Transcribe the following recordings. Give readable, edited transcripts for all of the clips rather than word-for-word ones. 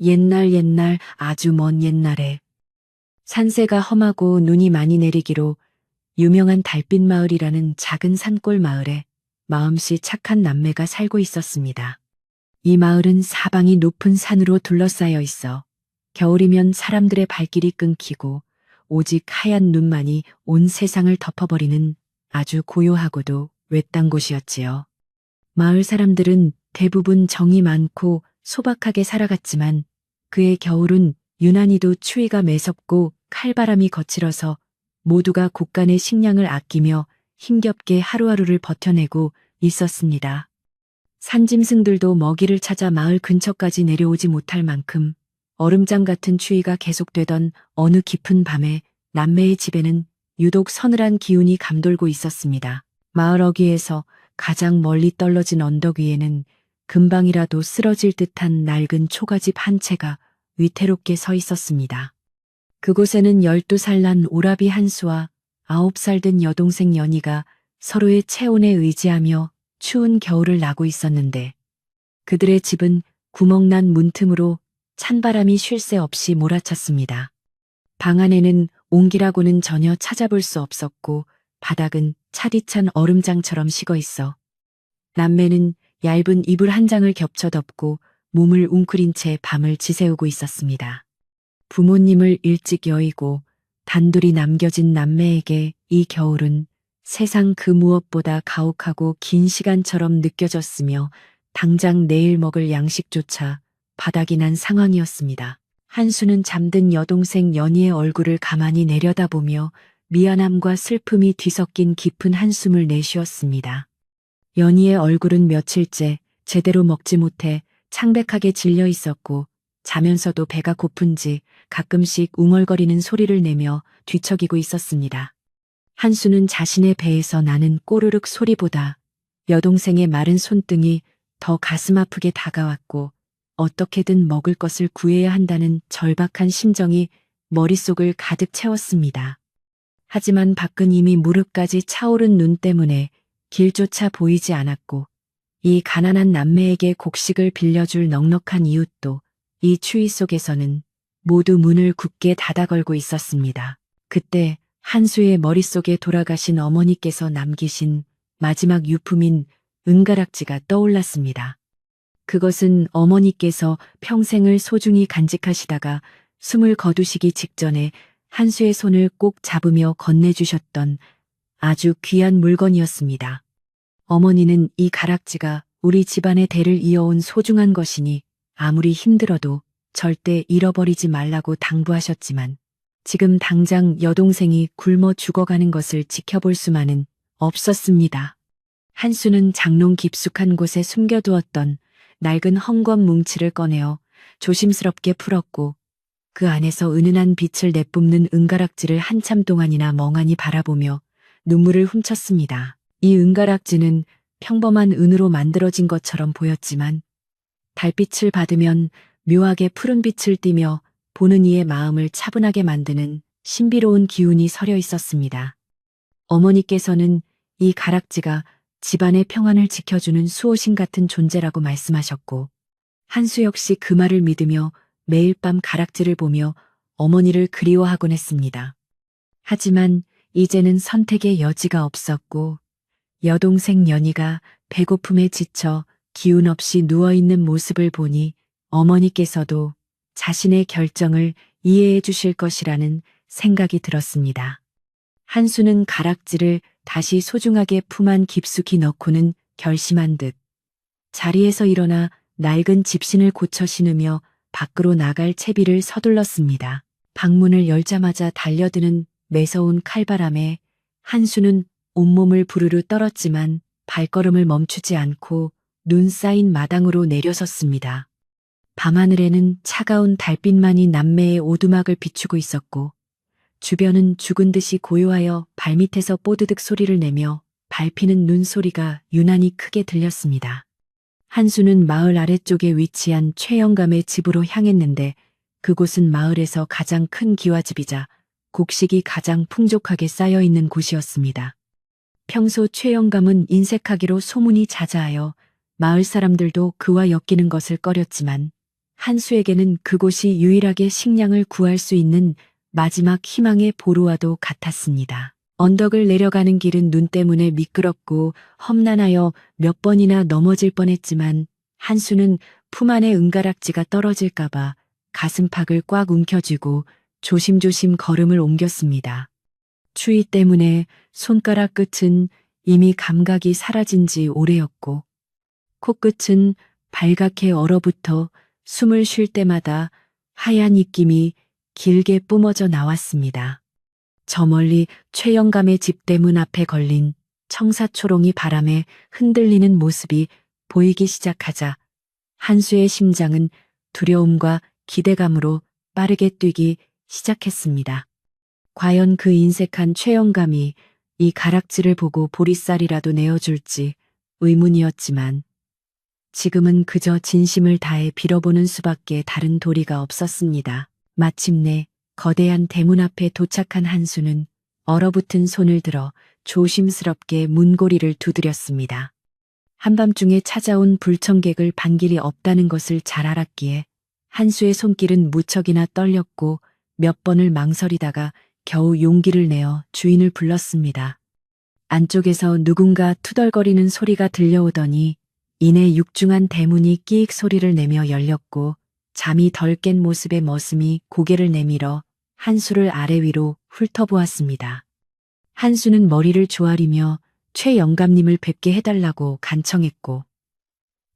옛날 아주 먼 옛날에 산세가 험하고 눈이 많이 내리기로 유명한 달빛마을이라는 작은 산골 마을에 마음씨 착한 남매가 살고 있었습니다. 이 마을은 사방이 높은 산으로 둘러싸여 있어 겨울이면 사람들의 발길이 끊기고 오직 하얀 눈만이 온 세상을 덮어버리는 아주 고요하고도 외딴 곳이었지요. 마을 사람들은 대부분 정이 많고 소박하게 살아갔지만 그의 겨울은 유난히도 추위가 매섭고 칼바람이 거칠어서 모두가 곳간의 식량을 아끼며 힘겹게 하루하루를 버텨내고 있었습니다. 산짐승들도 먹이를 찾아 마을 근처까지 내려오지 못할 만큼 얼음장 같은 추위가 계속되던 어느 깊은 밤에 남매의 집에는 유독 서늘한 기운이 감돌고 있었습니다. 마을 어귀에서 가장 멀리 떨어진 언덕 위에는 금방이라도 쓰러질 듯한 낡은 초가집 한 채가 위태롭게 서 있었습니다. 그곳에는 12살 난 오라비 한수와 9살 된 여동생 연희가 서로의 체온에 의지하며 추운 겨울을 나고 있었는데 그들의 집은 구멍난 문틈으로 찬바람이 쉴 새 없이 몰아쳤습니다. 방 안에는 온기라고는 전혀 찾아볼 수 없었고 바닥은 차디찬 얼음장처럼 식어 있어 남매는 얇은 이불 한 장을 겹쳐 덮고 몸을 웅크린 채 밤을 지새우고 있었습니다. 부모님을 일찍 여의고 단둘이 남겨진 남매에게 이 겨울은 세상 그 무엇보다 가혹하고 긴 시간처럼 느껴졌으며 당장 내일 먹을 양식조차 바닥이 난 상황이었습니다. 한수는 잠든 여동생 연희의 얼굴을 가만히 내려다보며 미안함과 슬픔이 뒤섞인 깊은 한숨을 내쉬었습니다. 연희의 얼굴은 며칠째 제대로 먹지 못해 창백하게 질려 있었고 자면서도 배가 고픈지 가끔씩 웅얼거리는 소리를 내며 뒤척이고 있었습니다. 한수는 자신의 배에서 나는 꼬르륵 소리보다 여동생의 마른 손등이 더 가슴 아프게 다가왔고 어떻게든 먹을 것을 구해야 한다는 절박한 심정이 머릿속을 가득 채웠습니다. 하지만 밖은 이미 무릎까지 차오른 눈 때문에 길조차 보이지 않았고 이 가난한 남매에게 곡식을 빌려줄 넉넉한 이웃도 이 추위 속에서는 모두 문을 굳게 닫아 걸고 있었습니다. 그때 한수의 머릿속에 돌아가신 어머니께서 남기신 마지막 유품인 은가락지가 떠올랐습니다. 그것은 어머니께서 평생을 소중히 간직하시다가 숨을 거두시기 직전에 한수의 손을 꼭 잡으며 건네주셨던 아주 귀한 물건이었습니다. 어머니는 이 가락지가 우리 집안의 대를 이어온 소중한 것이니 아무리 힘들어도 절대 잃어버리지 말라고 당부하셨지만 지금 당장 여동생이 굶어 죽어가는 것을 지켜볼 수만은 없었습니다. 한수는 장롱 깊숙한 곳에 숨겨두었던 낡은 헝겊 뭉치를 꺼내어 조심스럽게 풀었고 그 안에서 은은한 빛을 내뿜는 은가락지를 한참 동안이나 멍하니 바라보며 눈물을 훔쳤습니다. 이 은가락지는 평범한 은으로 만들어진 것처럼 보였지만 달빛을 받으면 묘하게 푸른 빛을 띠며 보는 이의 마음을 차분하게 만드는 신비로운 기운이 서려 있었습니다. 어머니께서는 이 가락지가 집안의 평안을 지켜주는 수호신 같은 존재라고 말씀하셨고 한수 역시 그 말을 믿으며 매일 밤 가락지를 보며 어머니를 그리워하곤 했습니다. 하지만 이제는 선택의 여지가 없었고 여동생 연희가 배고픔에 지쳐 기운 없이 누워있는 모습을 보니 어머니께서도 자신의 결정을 이해해 주실 것이라는 생각이 들었습니다. 한수는 가락지를 다시 소중하게 품 안 깊숙이 넣고는 결심한 듯 자리에서 일어나 낡은 집신을 고쳐 신으며 밖으로 나갈 채비를 서둘렀습니다. 방문을 열자마자 달려드는 매서운 칼바람에 한수는 온몸을 부르르 떨었지만 발걸음을 멈추지 않고 눈 쌓인 마당으로 내려섰습니다. 밤하늘에는 차가운 달빛만이 남매의 오두막을 비추고 있었고 주변은 죽은 듯이 고요하여 발밑에서 뽀드득 소리를 내며 밟히는 눈 소리가 유난히 크게 들렸습니다. 한수는 마을 아래쪽에 위치한 최영감의 집으로 향했는데 그곳은 마을에서 가장 큰 기와집이자 곡식이 가장 풍족하게 쌓여 있는 곳이었습니다. 평소 최영감은 인색하기로 소문이 자자하여 마을 사람들도 그와 엮이는 것을 꺼렸지만 한수에게는 그곳이 유일하게 식량을 구할 수 있는 마지막 희망의 보루와도 같았습니다. 언덕을 내려가는 길은 눈 때문에 미끄럽고 험난하여 몇 번이나 넘어질 뻔했지만 한수는 품 안에 은가락지가 떨어질까봐 가슴팍을 꽉 움켜쥐고 조심조심 걸음을 옮겼습니다. 추위 때문에 손가락 끝은 이미 감각이 사라진 지 오래였고 코끝은 발갛게 얼어붙어 숨을 쉴 때마다 하얀 입김이 길게 뿜어져 나왔습니다. 저 멀리 최영감의 집 대문 앞에 걸린 청사초롱이 바람에 흔들리는 모습이 보이기 시작하자 한수의 심장은 두려움과 기대감으로 빠르게 뛰기 시작했습니다. 과연 그 인색한 최영감이 이 가락지를 보고 보리쌀이라도 내어줄지 의문이었지만 지금은 그저 진심을 다해 빌어보는 수밖에 다른 도리가 없었습니다. 마침내 거대한 대문 앞에 도착한 한수는 얼어붙은 손을 들어 조심스럽게 문고리를 두드렸습니다. 한밤중에 찾아온 불청객을 반길이 없다는 것을 잘 알았기에 한수의 손길은 무척이나 떨렸고 몇 번을 망설이다가 겨우 용기를 내어 주인을 불렀습니다. 안쪽에서 누군가 투덜거리는 소리가 들려오더니 이내 육중한 대문이 끼익 소리를 내며 열렸고 잠이 덜 깬 모습의 머슴이 고개를 내밀어 한수를 아래 위로 훑어보았습니다. 한수는 머리를 조아리며 최 영감님을 뵙게 해달라고 간청했고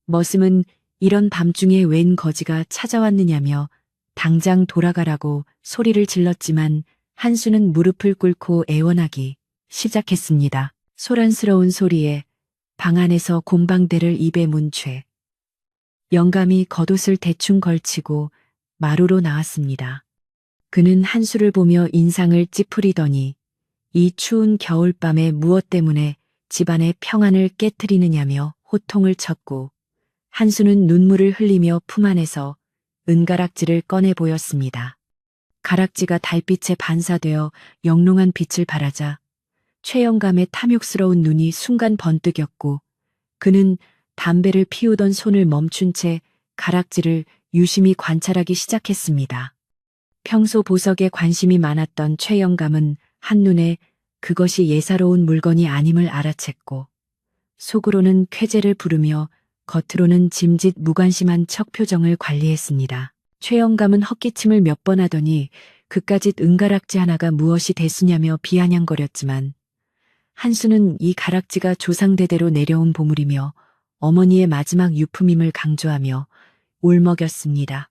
머슴은 이런 밤중에 웬 거지가 찾아왔느냐며 당장 돌아가라고 소리를 질렀지만 한수는 무릎을 꿇고 애원하기 시작했습니다. 소란스러운 소리에 방 안에서 곰방대를 입에 문 최 영감이 겉옷을 대충 걸치고 마루로 나왔습니다. 그는 한수를 보며 인상을 찌푸리더니 이 추운 겨울밤에 무엇 때문에 집안의 평안을 깨트리느냐며 호통을 쳤고 한수는 눈물을 흘리며 품 안에서 은가락지를 꺼내 보였습니다. 가락지가 달빛에 반사되어 영롱한 빛을 발하자 최영감의 탐욕스러운 눈이 순간 번뜩였고 그는 담배를 피우던 손을 멈춘 채 가락지를 유심히 관찰하기 시작했습니다. 평소 보석에 관심이 많았던 최영감은 한눈에 그것이 예사로운 물건이 아님을 알아챘고 속으로는 쾌재를 부르며 겉으로는 짐짓 무관심한 척 표정을 관리했습니다. 최영감은 헛기침을 몇 번 하더니 그까짓 은가락지 하나가 무엇이 대수냐며 비아냥거렸지만 한수는 이 가락지가 조상대대로 내려온 보물이며 어머니의 마지막 유품임을 강조하며 울먹였습니다.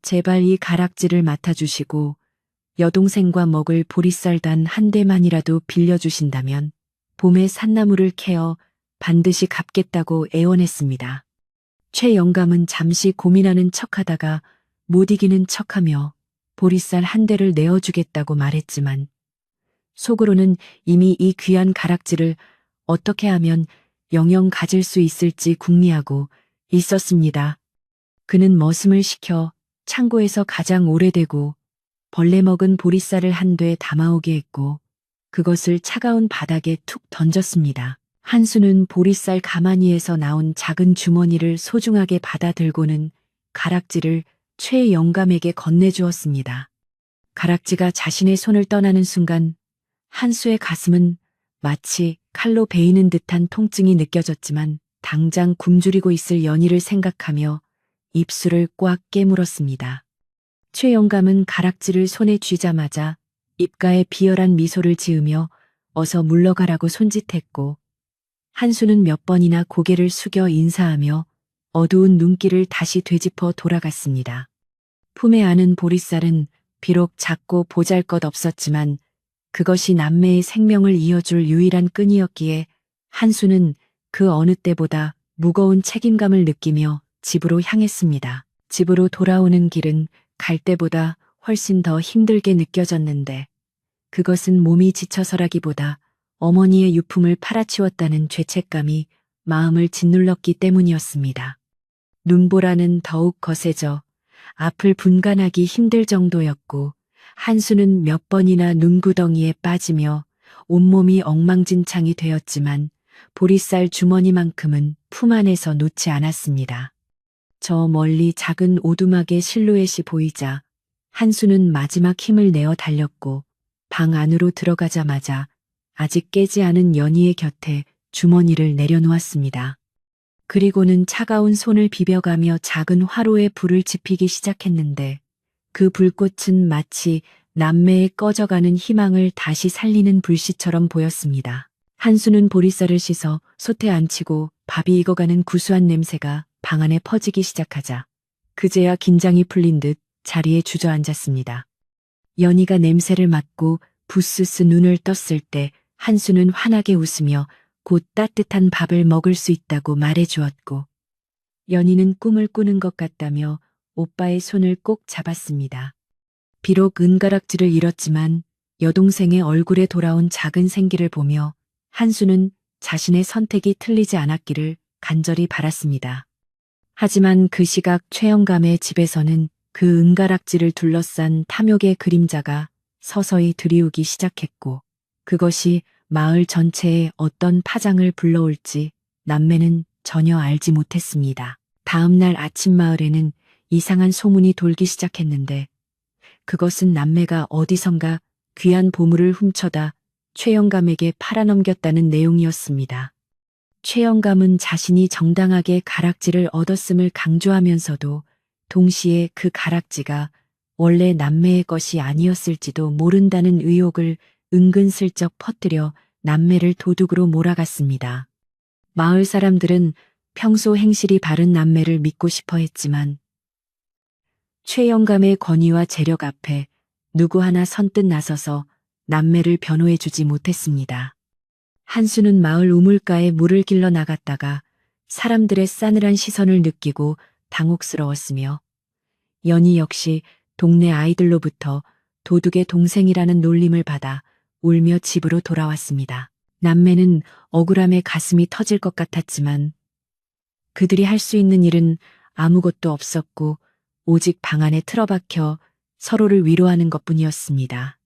제발 이 가락지를 맡아주시고 여동생과 먹을 보리쌀 단 한 대만이라도 빌려주신다면 봄에 산나물을 캐어 반드시 갚겠다고 애원했습니다. 최 영감은 잠시 고민하는 척하다가 못 이기는 척하며 보리쌀 한 대를 내어주겠다고 말했지만 속으로는 이미 이 귀한 가락지를 어떻게 하면 영영 가질 수 있을지 궁리하고 있었습니다. 그는 머슴을 시켜 창고에서 가장 오래되고 벌레 먹은 보리쌀을 한 돼 담아오게 했고 그것을 차가운 바닥에 툭 던졌습니다. 한수는 보리쌀 가마니에서 나온 작은 주머니를 소중하게 받아 들고는 가락지를 최 영감에게 건네주었습니다. 가락지가 자신의 손을 떠나는 순간 한수의 가슴은 마치 칼로 베이는 듯한 통증이 느껴졌지만 당장 굶주리고 있을 연희를 생각하며 입술을 꽉 깨물었습니다. 최 영감은 가락지를 손에 쥐자마자 입가에 비열한 미소를 지으며 어서 물러가라고 손짓했고 한수는 몇 번이나 고개를 숙여 인사하며 어두운 눈길을 다시 되짚어 돌아갔습니다. 품에 안은 보리쌀은 비록 작고 보잘것없었지만 그것이 남매의 생명을 이어줄 유일한 끈이었기에 한수는 그 어느 때보다 무거운 책임감을 느끼며 집으로 향했습니다. 집으로 돌아오는 길은 갈 때보다 훨씬 더 힘들게 느껴졌는데 그것은 몸이 지쳐서라기보다 어머니의 유품을 팔아치웠다는 죄책감이 마음을 짓눌렀기 때문이었습니다. 눈보라는 더욱 거세져 앞을 분간하기 힘들 정도였고 한수는 몇 번이나 눈구덩이에 빠지며 온몸이 엉망진창이 되었지만 보리쌀 주머니만큼은 품 안에서 놓지 않았습니다. 저 멀리 작은 오두막의 실루엣이 보이자 한수는 마지막 힘을 내어 달렸고 방 안으로 들어가자마자 아직 깨지 않은 연희의 곁에 주머니를 내려놓았습니다. 그리고는 차가운 손을 비벼가며 작은 화로에 불을 지피기 시작했는데 그 불꽃은 마치 남매의 꺼져가는 희망을 다시 살리는 불씨처럼 보였습니다. 한수는 보리쌀을 씻어 솥에 앉히고 밥이 익어가는 구수한 냄새가 방 안에 퍼지기 시작하자 그제야 긴장이 풀린 듯 자리에 주저앉았습니다. 연희가 냄새를 맡고 부스스 눈을 떴을 때 한수는 환하게 웃으며 곧 따뜻한 밥을 먹을 수 있다고 말해주었고 연희는 꿈을 꾸는 것 같다며 오빠의 손을 꼭 잡았습니다. 비록 은가락지를 잃었지만 여동생의 얼굴에 돌아온 작은 생기를 보며 한수는 자신의 선택이 틀리지 않았기를 간절히 바랐습니다. 하지만 그 시각 최영감의 집에서는 그 은가락지를 둘러싼 탐욕의 그림자가 서서히 드리우기 시작했고 그것이 마을 전체에 어떤 파장을 불러올지 남매는 전혀 알지 못했습니다. 다음 날 아침 마을에는 이상한 소문이 돌기 시작했는데 그것은 남매가 어디선가 귀한 보물을 훔쳐다 최영감에게 팔아넘겼다는 내용이었습니다. 최영감은 자신이 정당하게 가락지를 얻었음을 강조하면서도 동시에 그 가락지가 원래 남매의 것이 아니었을지도 모른다는 의혹을 은근슬쩍 퍼뜨려 남매를 도둑으로 몰아갔습니다. 마을 사람들은 평소 행실이 바른 남매를 믿고 싶어 했지만 최영감의 권위와 재력 앞에 누구 하나 선뜻 나서서 남매를 변호해주지 못했습니다. 한수는 마을 우물가에 물을 길러 나갔다가 사람들의 싸늘한 시선을 느끼고 당혹스러웠으며 연희 역시 동네 아이들로부터 도둑의 동생이라는 놀림을 받아 울며 집으로 돌아왔습니다. 남매는 억울함에 가슴이 터질 것 같았지만 그들이 할 수 있는 일은 아무것도 없었고 오직 방 안에 틀어박혀 서로를 위로하는 것뿐이었습니다.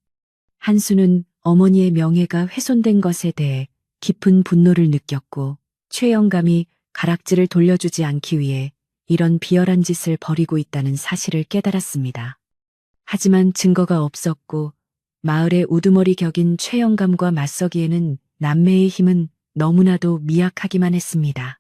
한수는 어머니의 명예가 훼손된 것에 대해 깊은 분노를 느꼈고 최영감이 가락지를 돌려주지 않기 위해 이런 비열한 짓을 벌이고 있다는 사실을 깨달았습니다. 하지만 증거가 없었고 마을의 우두머리 격인 최영감과 맞서기에는 남매의 힘은 너무나도 미약하기만 했습니다.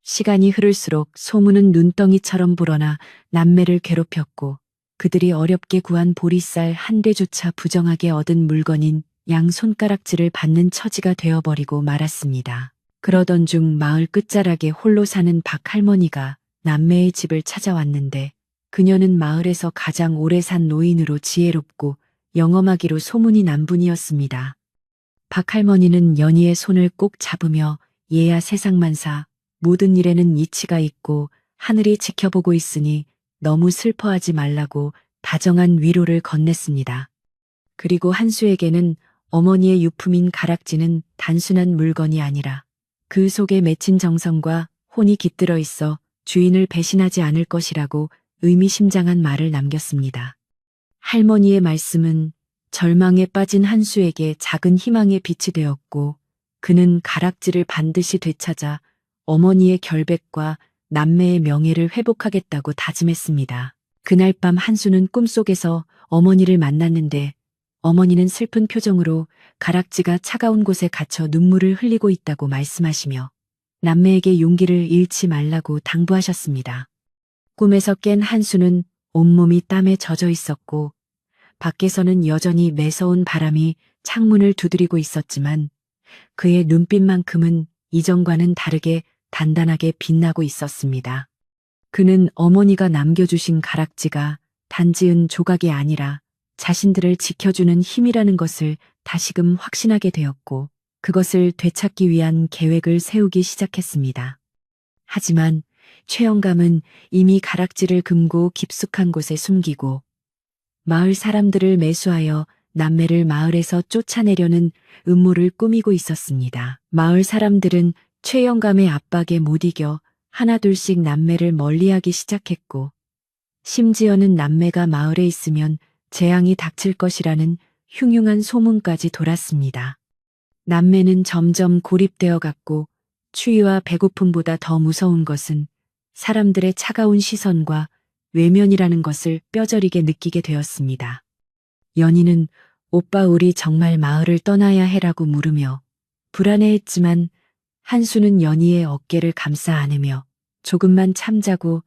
시간이 흐를수록 소문은 눈덩이처럼 불어나 남매를 괴롭혔고 그들이 어렵게 구한 보리쌀 한 대조차 부정하게 얻은 물건인 양손가락질을 받는 처지가 되어버리고 말았습니다. 그러던 중 마을 끝자락에 홀로 사는 박할머니가 남매의 집을 찾아왔는데 그녀는 마을에서 가장 오래 산 노인으로 지혜롭고 영험하기로 소문이 난 분이었습니다. 박할머니는 연희의 손을 꼭 잡으며 얘야 세상만사 모든 일에는 이치가 있고 하늘이 지켜보고 있으니 너무 슬퍼하지 말라고 다정한 위로를 건넸습니다. 그리고 한수에게는 어머니의 유품인 가락지는 단순한 물건이 아니라 그 속에 맺힌 정성과 혼이 깃들어 있어 주인을 배신하지 않을 것이라고 의미심장한 말을 남겼습니다. 할머니의 말씀은 절망에 빠진 한수에게 작은 희망의 빛이 되었고 그는 가락지를 반드시 되찾아 어머니의 결백과 남매의 명예를 회복하겠다고 다짐했습니다. 그날 밤 한수는 꿈속에서 어머니를 만났는데 어머니는 슬픈 표정으로 가락지가 차가운 곳에 갇혀 눈물을 흘리고 있다고 말씀하시며 남매에게 용기를 잃지 말라고 당부하셨습니다. 꿈에서 깬 한수는 온몸이 땀에 젖어 있었고 밖에서는 여전히 매서운 바람이 창문을 두드리고 있었지만 그의 눈빛만큼은 이전과는 다르게 단단하게 빛나고 있었습니다. 그는 어머니가 남겨주신 가락지가 단지은 조각이 아니라 자신들을 지켜주는 힘이라는 것을 다시금 확신하게 되었고 그것을 되찾기 위한 계획을 세우기 시작했습니다. 하지만 최영감은 이미 가락지를 금고 깊숙한 곳에 숨기고 마을 사람들을 매수하여 남매를 마을에서 쫓아내려는 음모를 꾸미고 있었습니다. 마을 사람들은 최영감의 압박에 못 이겨 하나둘씩 남매를 멀리하기 시작했고 심지어는 남매가 마을에 있으면 재앙이 닥칠 것이라는 흉흉한 소문까지 돌았습니다. 남매는 점점 고립되어 갔고 추위와 배고픔보다 더 무서운 것은 사람들의 차가운 시선과 외면이라는 것을 뼈저리게 느끼게 되었습니다. 연희는 오빠 우리 정말 마을을 떠나야 해라고 물으며 불안해했지만 한수는 연희의 어깨를 감싸 안으며 조금만 참자고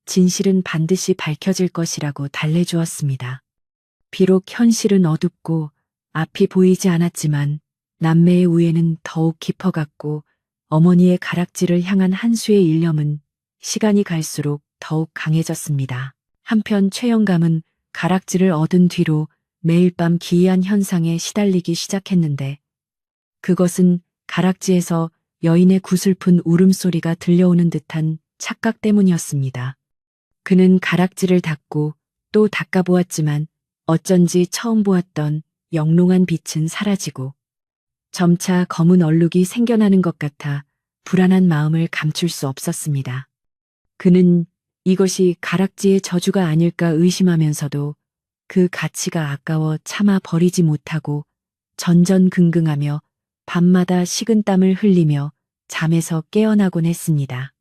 진실은 반드시 밝혀질 것이라고 달래주었습니다. 비록 현실은 어둡고 앞이 보이지 않았지만 남매의 우애는 더욱 깊어갔고 어머니의 가락지를 향한 한수의 일념은 시간이 갈수록 더욱 강해졌습니다. 한편 최영감은 가락지를 얻은 뒤로 매일 밤 기이한 현상에 시달리기 시작했는데 그것은 가락지에서 여인의 구슬픈 울음소리가 들려오는 듯한 착각 때문이었습니다. 그는 가락지를 닦고 또 닦아보았지만 어쩐지 처음 보았던 영롱한 빛은 사라지고 점차 검은 얼룩이 생겨나는 것 같아 불안한 마음을 감출 수 없었습니다. 그는 이것이 가락지의 저주가 아닐까 의심하면서도 그 가치가 아까워 참아 버리지 못하고 전전긍긍하며 밤마다 식은땀을 흘리며 잠에서 깨어나곤 했습니다.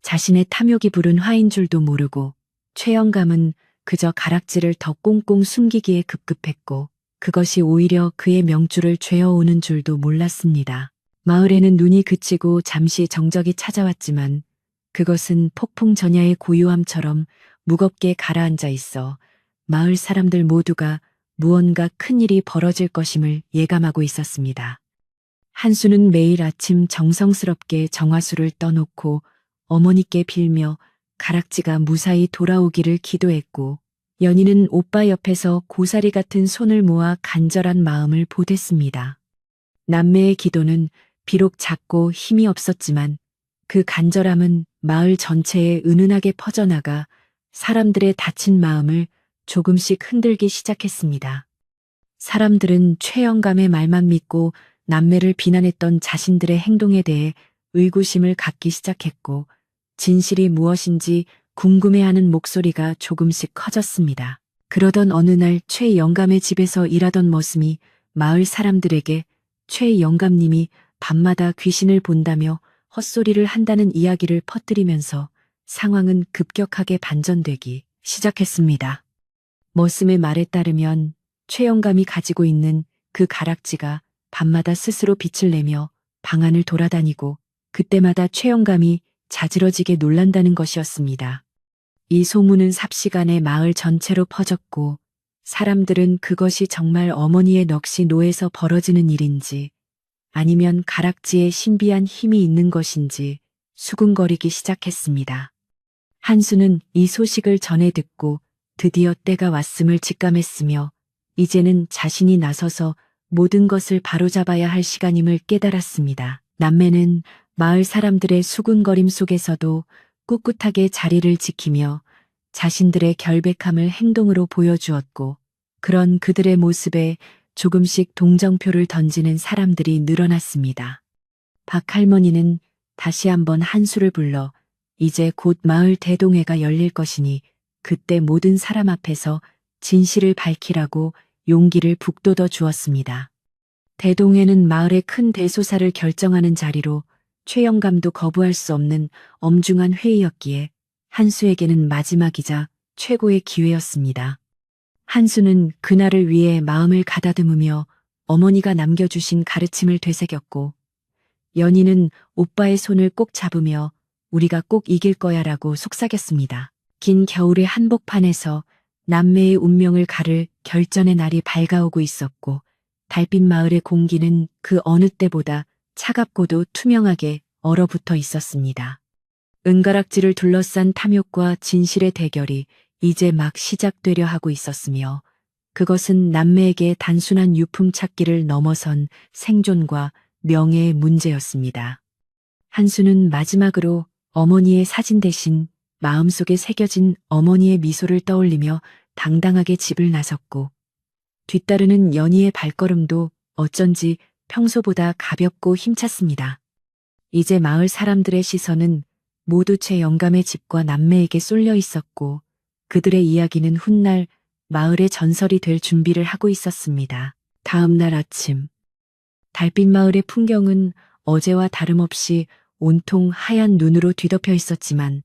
자신의 탐욕이 부른 화인 줄도 모르고 최영감은 그저 가락지를 더 꽁꽁 숨기기에 급급했고 그것이 오히려 그의 명줄을 죄어오는 줄도 몰랐습니다. 마을에는 눈이 그치고 잠시 정적이 찾아왔지만 그것은 폭풍 전야의 고요함처럼 무겁게 가라앉아 있어 마을 사람들 모두가 무언가 큰일이 벌어질 것임을 예감하고 있었습니다. 한수는 매일 아침 정성스럽게 정화수를 떠놓고 어머니께 빌며 가락지가 무사히 돌아오기를 기도했고 연희는 오빠 옆에서 고사리 같은 손을 모아 간절한 마음을 보탰습니다. 남매의 기도는 비록 작고 힘이 없었지만 그 간절함은 마을 전체에 은은하게 퍼져나가 사람들의 다친 마음을 조금씩 흔들기 시작했습니다. 사람들은 최영감의 말만 믿고 남매를 비난했던 자신들의 행동에 대해 의구심을 갖기 시작했고 진실이 무엇인지 궁금해하는 목소리가 조금씩 커졌습니다. 그러던 어느 날 최영감의 집에서 일하던 머슴이 마을 사람들에게 최영감님이 밤마다 귀신을 본다며 헛소리를 한다는 이야기를 퍼뜨리면서 상황은 급격하게 반전되기 시작했습니다. 머슴의 말에 따르면 최영감이 가지고 있는 그 가락지가 밤마다 스스로 빛을 내며 방 안을 돌아다니고 그때마다 최영감이 자지러지게 놀란다는 것이었습니다. 이 소문은 삽시간에 마을 전체로 퍼졌고 사람들은 그것이 정말 어머니의 넋이 노해서 벌어지는 일인지 아니면 가락지에 신비한 힘이 있는 것인지 수군거리기 시작했습니다. 한수는 이 소식을 전해 듣고 드디어 때가 왔음을 직감했으며 이제는 자신이 나서서 모든 것을 바로잡아야 할 시간임을 깨달았습니다. 남매는 마을 사람들의 수군거림 속에서도 꿋꿋하게 자리를 지키며 자신들의 결백함을 행동으로 보여주었고 그런 그들의 모습에 조금씩 동정표를 던지는 사람들이 늘어났습니다. 박 할머니는 다시 한번 한수를 불러 이제 곧 마을 대동회가 열릴 것이니 그때 모든 사람 앞에서 진실을 밝히라고 용기를 북돋워 주었습니다. 대동회는 마을의 큰 대소사를 결정하는 자리로 최영감도 거부할 수 없는 엄중한 회의였기에 한수에게는 마지막이자 최고의 기회였습니다. 한수는 그날을 위해 마음을 가다듬으며 어머니가 남겨주신 가르침을 되새겼고 연희는 오빠의 손을 꼭 잡으며 우리가 꼭 이길 거야라고 속삭였습니다. 긴 겨울의 한복판에서 남매의 운명을 가를 결전의 날이 밝아오고 있었고 달빛 마을의 공기는 그 어느 때보다 차갑고도 투명하게 얼어붙어 있었습니다. 은가락지를 둘러싼 탐욕과 진실의 대결이 이제 막 시작되려 하고 있었으며 그것은 남매에게 단순한 유품 찾기를 넘어선 생존과 명예의 문제였습니다. 한수는 마지막으로 어머니의 사진 대신 마음속에 새겨진 어머니의 미소를 떠올리며 당당하게 집을 나섰고 뒤따르는 연희의 발걸음도 어쩐지 평소보다 가볍고 힘찼습니다. 이제 마을 사람들의 시선은 모두 최영감의 집과 남매에게 쏠려 있었고 그들의 이야기는 훗날 마을의 전설이 될 준비를 하고 있었습니다. 다음 날 아침 달빛 마을의 풍경은 어제와 다름없이 온통 하얀 눈으로 뒤덮여 있었지만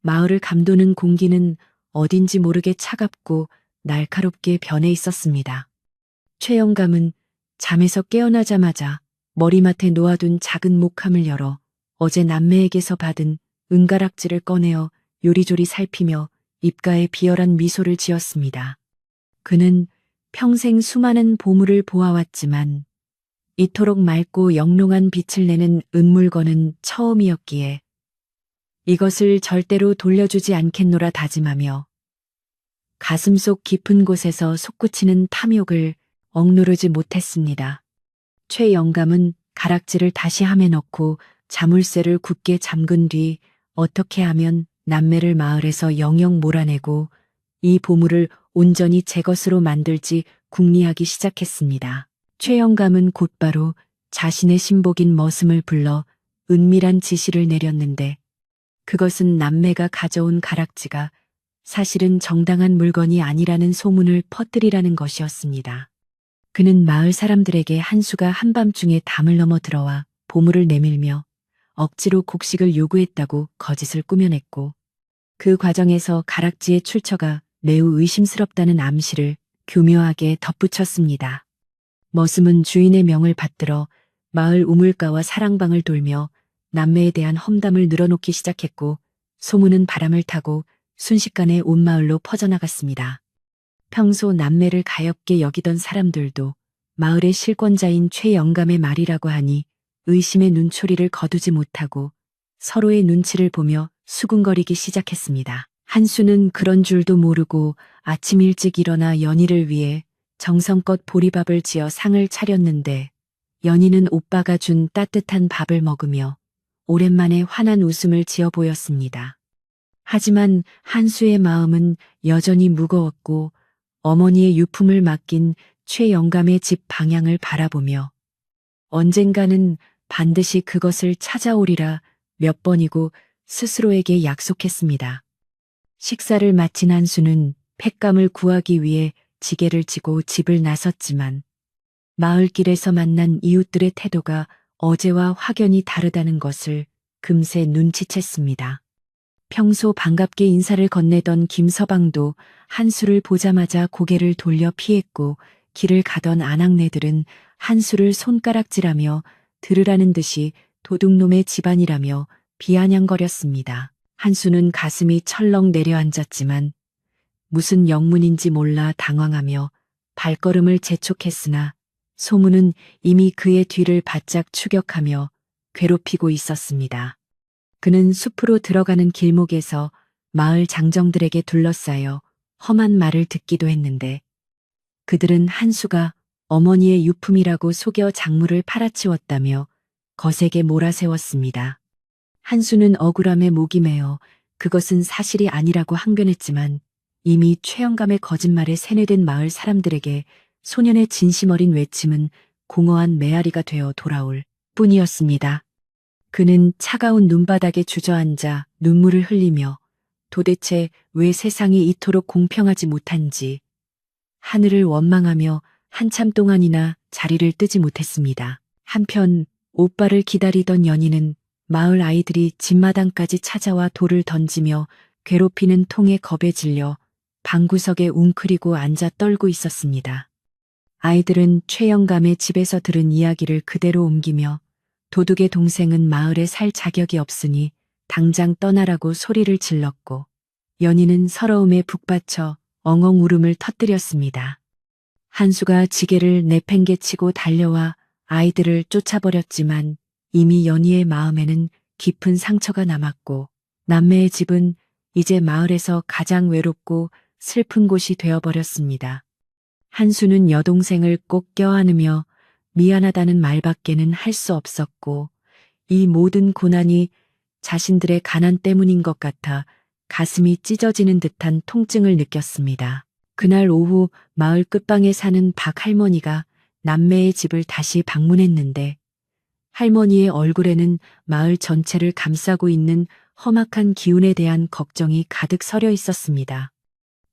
마을을 감도는 공기는 어딘지 모르게 차갑고 날카롭게 변해 있었습니다. 최 영감은 잠에서 깨어나자마자 머리맡에 놓아둔 작은 목함을 열어 어제 남매에게서 받은 은가락지를 꺼내어 요리조리 살피며 입가에 비열한 미소를 지었습니다. 그는 평생 수많은 보물을 보아왔지만 이토록 맑고 영롱한 빛을 내는 은물건은 처음이었기에 이것을 절대로 돌려주지 않겠노라 다짐하며 가슴속 깊은 곳에서 솟구치는 탐욕을 억누르지 못했습니다. 최 영감은 가락지를 다시 함에 넣고 자물쇠를 굳게 잠근 뒤 어떻게 하면 남매를 마을에서 영영 몰아내고 이 보물을 온전히 제 것으로 만들지 궁리하기 시작했습니다. 최 영감은 곧바로 자신의 신복인 머슴을 불러 은밀한 지시를 내렸는데 그것은 남매가 가져온 가락지가 사실은 정당한 물건이 아니라는 소문을 퍼뜨리라는 것이었습니다. 그는 마을 사람들에게 한수가 한밤중에 담을 넘어 들어와 보물을 내밀며 억지로 곡식을 요구했다고 거짓을 꾸며냈고 그 과정에서 가락지의 출처가 매우 의심스럽다는 암시를 교묘하게 덧붙였습니다. 머슴은 주인의 명을 받들어 마을 우물가와 사랑방을 돌며 남매에 대한 험담을 늘어놓기 시작했고 소문은 바람을 타고 순식간에 온 마을로 퍼져나갔습니다. 평소 남매를 가엾게 여기던 사람들도 마을의 실권자인 최 영감의 말이라고 하니 의심의 눈초리를 거두지 못하고 서로의 눈치를 보며 수군거리기 시작했습니다. 한수는 그런 줄도 모르고 아침 일찍 일어나 연희를 위해 정성껏 보리밥을 지어 상을 차렸는데 연희는 오빠가 준 따뜻한 밥을 먹으며 오랜만에 환한 웃음을 지어 보였습니다. 하지만 한수의 마음은 여전히 무거웠고 어머니의 유품을 맡긴 최 영감의 집 방향을 바라보며 언젠가는 반드시 그것을 찾아오리라 몇 번이고 스스로에게 약속했습니다. 식사를 마친 한수는 횟감을 구하기 위해 지게를 지고 집을 나섰지만 마을길에서 만난 이웃들의 태도가 어제와 확연히 다르다는 것을 금세 눈치챘습니다. 평소 반갑게 인사를 건네던 김서방도 한수를 보자마자 고개를 돌려 피했고 길을 가던 아낙네들은 한수를 손가락질하며 들으라는 듯이 도둑놈의 집안이라며 비아냥거렸습니다. 한수는 가슴이 철렁 내려앉았지만 무슨 영문인지 몰라 당황하며 발걸음을 재촉했으나 소문은 이미 그의 뒤를 바짝 추격하며 괴롭히고 있었습니다. 그는 숲으로 들어가는 길목에서 마을 장정들에게 둘러싸여 험한 말을 듣기도 했는데 그들은 한수가 어머니의 유품이라고 속여 작물을 팔아치웠다며 거세게 몰아세웠습니다. 한수는 억울함에 목이 메어 그것은 사실이 아니라고 항변했지만 이미 최영감의 거짓말에 세뇌된 마을 사람들에게 소년의 진심 어린 외침은 공허한 메아리가 되어 돌아올 뿐이었습니다. 그는 차가운 눈바닥에 주저앉아 눈물을 흘리며 도대체 왜 세상이 이토록 공평하지 못한지 하늘을 원망하며 한참 동안이나 자리를 뜨지 못했습니다. 한편 오빠를 기다리던 연희는 마을 아이들이 집마당까지 찾아와 돌을 던지며 괴롭히는 통에 겁에 질려 방구석에 웅크리고 앉아 떨고 있었습니다. 아이들은 최영감의 집에서 들은 이야기를 그대로 옮기며 도둑의 동생은 마을에 살 자격이 없으니 당장 떠나라고 소리를 질렀고 연희는 서러움에 북받쳐 엉엉 울음을 터뜨렸습니다. 한수가 지게를 내팽개치고 달려와 아이들을 쫓아버렸지만 이미 연희의 마음에는 깊은 상처가 남았고 남매의 집은 이제 마을에서 가장 외롭고 슬픈 곳이 되어버렸습니다. 한수는 여동생을 꼭 껴안으며 미안하다는 말밖에는 할 수 없었고 이 모든 고난이 자신들의 가난 때문인 것 같아 가슴이 찢어지는 듯한 통증을 느꼈습니다. 그날 오후 마을 끝방에 사는 박 할머니가 남매의 집을 다시 방문했는데 할머니의 얼굴에는 마을 전체를 감싸고 있는 험악한 기운에 대한 걱정이 가득 서려 있었습니다.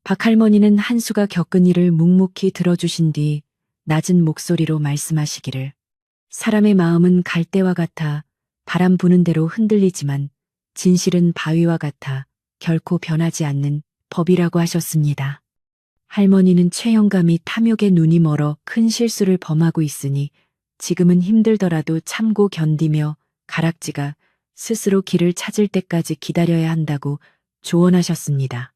박 할머니는 한수가 겪은 일을 묵묵히 들어주신 뒤 낮은 목소리로 말씀하시기를 사람의 마음은 갈대와 같아 바람 부는 대로 흔들리지만 진실은 바위와 같아 결코 변하지 않는 법이라고 하셨습니다. 할머니는 최 영감이 탐욕에 눈이 멀어 큰 실수를 범하고 있으니 지금은 힘들더라도 참고 견디며 가락지가 스스로 길을 찾을 때까지 기다려야 한다고 조언하셨습니다.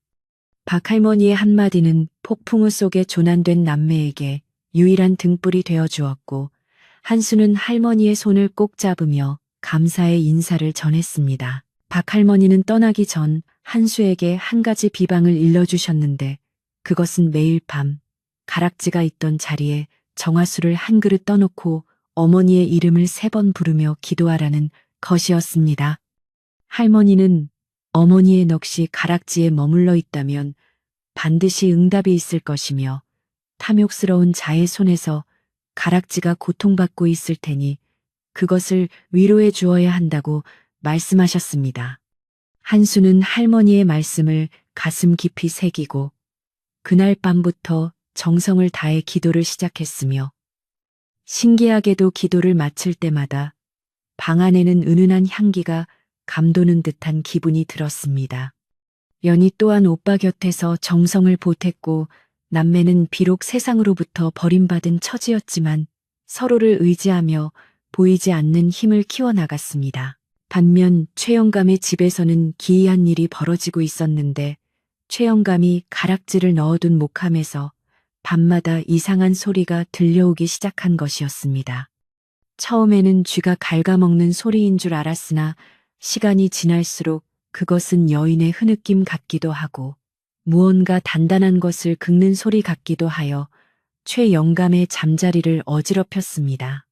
박할머니의 한마디는 폭풍우 속에 조난된 남매에게 유일한 등불이 되어 주었고 한수는 할머니의 손을 꼭 잡으며 감사의 인사를 전했습니다. 박할머니는 떠나기 전 한수에게 한 가지 비방을 일러주셨는데 그것은 매일 밤 가락지가 있던 자리에 정화수를 한 그릇 떠놓고 어머니의 이름을 3번 부르며 기도하라는 것이었습니다. 할머니는 어머니의 넋이 가락지에 머물러 있다면 반드시 응답이 있을 것이며 탐욕스러운 자의 손에서 가락지가 고통받고 있을 테니 그것을 위로해 주어야 한다고 말씀하셨습니다. 한수는 할머니의 말씀을 가슴 깊이 새기고 그날 밤부터 정성을 다해 기도를 시작했으며 신기하게도 기도를 마칠 때마다 방 안에는 은은한 향기가 감도는 듯한 기분이 들었습니다. 연희 또한 오빠 곁에서 정성을 보탰고 남매는 비록 세상으로부터 버림받은 처지였지만 서로를 의지하며 보이지 않는 힘을 키워나갔습니다. 반면 최 영감의 집에서는 기이한 일이 벌어지고 있었는데 최 영감이 가락지를 넣어둔 목함에서 밤마다 이상한 소리가 들려오기 시작한 것이었습니다. 처음에는 쥐가 갉아먹는 소리인 줄 알았으나 시간이 지날수록 그것은 여인의 흐느낌 같기도 하고 무언가 단단한 것을 긁는 소리 같기도 하여 최 영감의 잠자리를 어지럽혔습니다.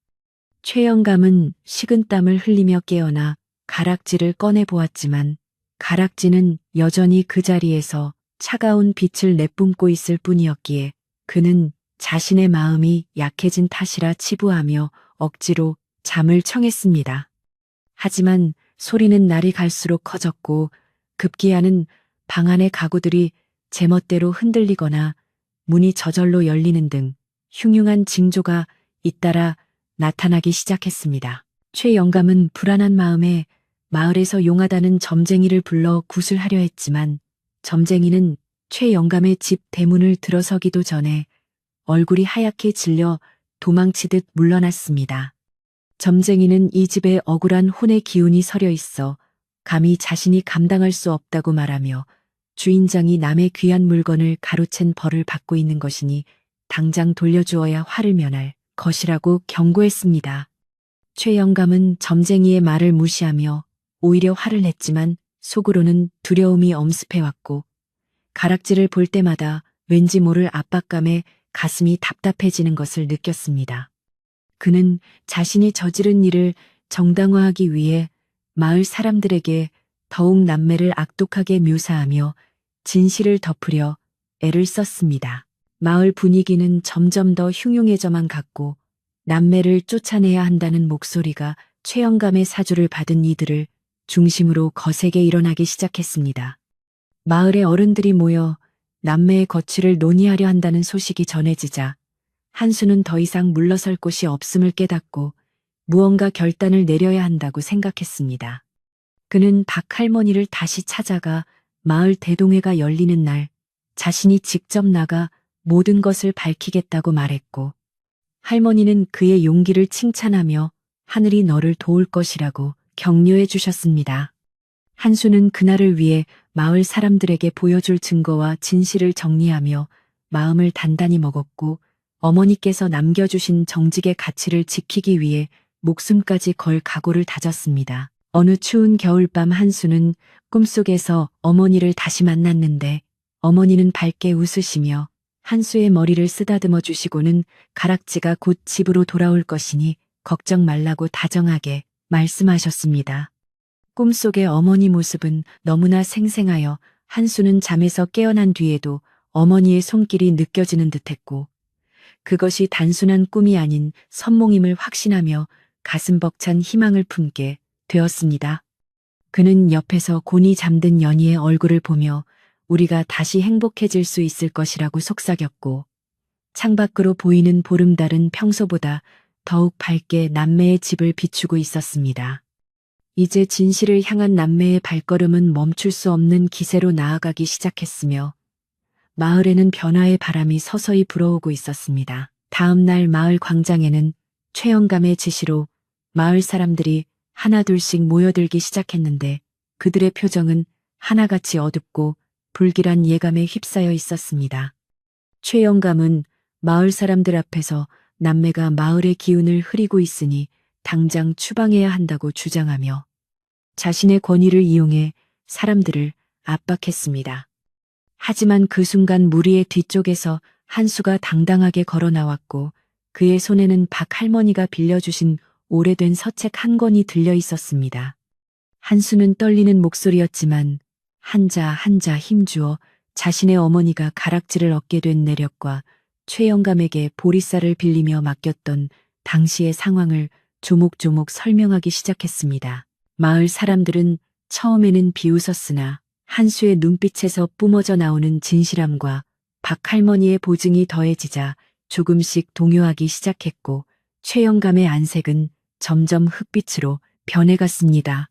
최 영감은 식은땀을 흘리며 깨어나 가락지를 꺼내 보았지만 가락지는 여전히 그 자리에서 차가운 빛을 내뿜고 있을 뿐이었기에 그는 자신의 마음이 약해진 탓이라 치부하며 억지로 잠을 청했습니다. 하지만 소리는 날이 갈수록 커졌고 급기야는 방 안의 가구들이 제멋대로 흔들리거나 문이 저절로 열리는 등 흉흉한 징조가 잇따라 나타나기 시작했습니다. 최 영감은 불안한 마음에 마을에서 용하다는 점쟁이를 불러 구슬하려 했지만 점쟁이는 최 영감의 집 대문을 들어서기도 전에 얼굴이 하얗게 질려 도망치듯 물러났습니다. 점쟁이는 이 집에 억울한 혼의 기운이 서려 있어 감히 자신이 감당할 수 없다고 말하며 주인장이 남의 귀한 물건을 가로챈 벌을 받고 있는 것이니 당장 돌려주어야 화를 면할 것이라고 경고했습니다. 최 영감은 점쟁이의 말을 무시하며 오히려 화를 냈지만 속으로는 두려움이 엄습해왔고 가락지를 볼 때마다 왠지 모를 압박감에 가슴이 답답해지는 것을 느꼈습니다. 그는 자신이 저지른 일을 정당화하기 위해 마을 사람들에게 더욱 남매를 악독하게 묘사하며 진실을 덮으려 애를 썼습니다. 마을 분위기는 점점 더 흉흉해져만 갔고 남매를 쫓아내야 한다는 목소리가 최 영감의 사주를 받은 이들을 중심으로 거세게 일어나기 시작했습니다. 마을의 어른들이 모여 남매의 거취를 논의하려 한다는 소식이 전해지자 한수는 더 이상 물러설 곳이 없음을 깨닫고 무언가 결단을 내려야 한다고 생각했습니다. 그는 박할머니를 다시 찾아가 마을 대동회가 열리는 날 자신이 직접 나가 모든 것을 밝히겠다고 말했고 할머니는 그의 용기를 칭찬하며 하늘이 너를 도울 것이라고 격려해 주셨습니다. 한수는 그날을 위해 마을 사람들에게 보여줄 증거와 진실을 정리하며 마음을 단단히 먹었고 어머니께서 남겨주신 정직의 가치를 지키기 위해 목숨까지 걸 각오를 다졌습니다. 어느 추운 겨울밤 한수는 꿈속에서 어머니를 다시 만났는데 어머니는 밝게 웃으시며 한수의 머리를 쓰다듬어 주시고는 가락지가 곧 집으로 돌아올 것이니 걱정 말라고 다정하게 말씀하셨습니다. 꿈속의 어머니 모습은 너무나 생생하여 한수는 잠에서 깨어난 뒤에도 어머니의 손길이 느껴지는 듯했고 그것이 단순한 꿈이 아닌 선몽임을 확신하며 가슴 벅찬 희망을 품게 되었습니다. 그는 옆에서 곤히 잠든 연희의 얼굴을 보며 우리가 다시 행복해질 수 있을 것이라고 속삭였고 창밖으로 보이는 보름달은 평소보다 더욱 밝게 남매의 집을 비추고 있었습니다. 이제 진실을 향한 남매의 발걸음은 멈출 수 없는 기세로 나아가기 시작했으며 마을에는 변화의 바람이 서서히 불어오고 있었습니다. 다음 날 마을 광장에는 최영감의 지시로 마을 사람들이 하나둘씩 모여들기 시작했는데 그들의 표정은 하나같이 어둡고 불길한 예감에 휩싸여 있었습니다. 최영감은 마을 사람들 앞에서 남매가 마을의 기운을 흐리고 있으니 당장 추방해야 한다고 주장하며 자신의 권위를 이용해 사람들을 압박했습니다. 하지만 그 순간 무리의 뒤쪽에서 한수가 당당하게 걸어 나왔고 그의 손에는 박 할머니가 빌려주신 오래된 서책 한 권이 들려 있었습니다. 한수는 떨리는 목소리였지만 한자 한자 힘주어 자신의 어머니가 가락지를 얻게 된 내력과 최영감에게 보리쌀을 빌리며 맡겼던 당시의 상황을 조목조목 설명하기 시작했습니다. 마을 사람들은 처음에는 비웃었으나 한수의 눈빛에서 뿜어져 나오는 진실함과 박할머니의 보증이 더해지자 조금씩 동요하기 시작했고 최영감의 안색은 점점 흑빛으로 변해갔습니다.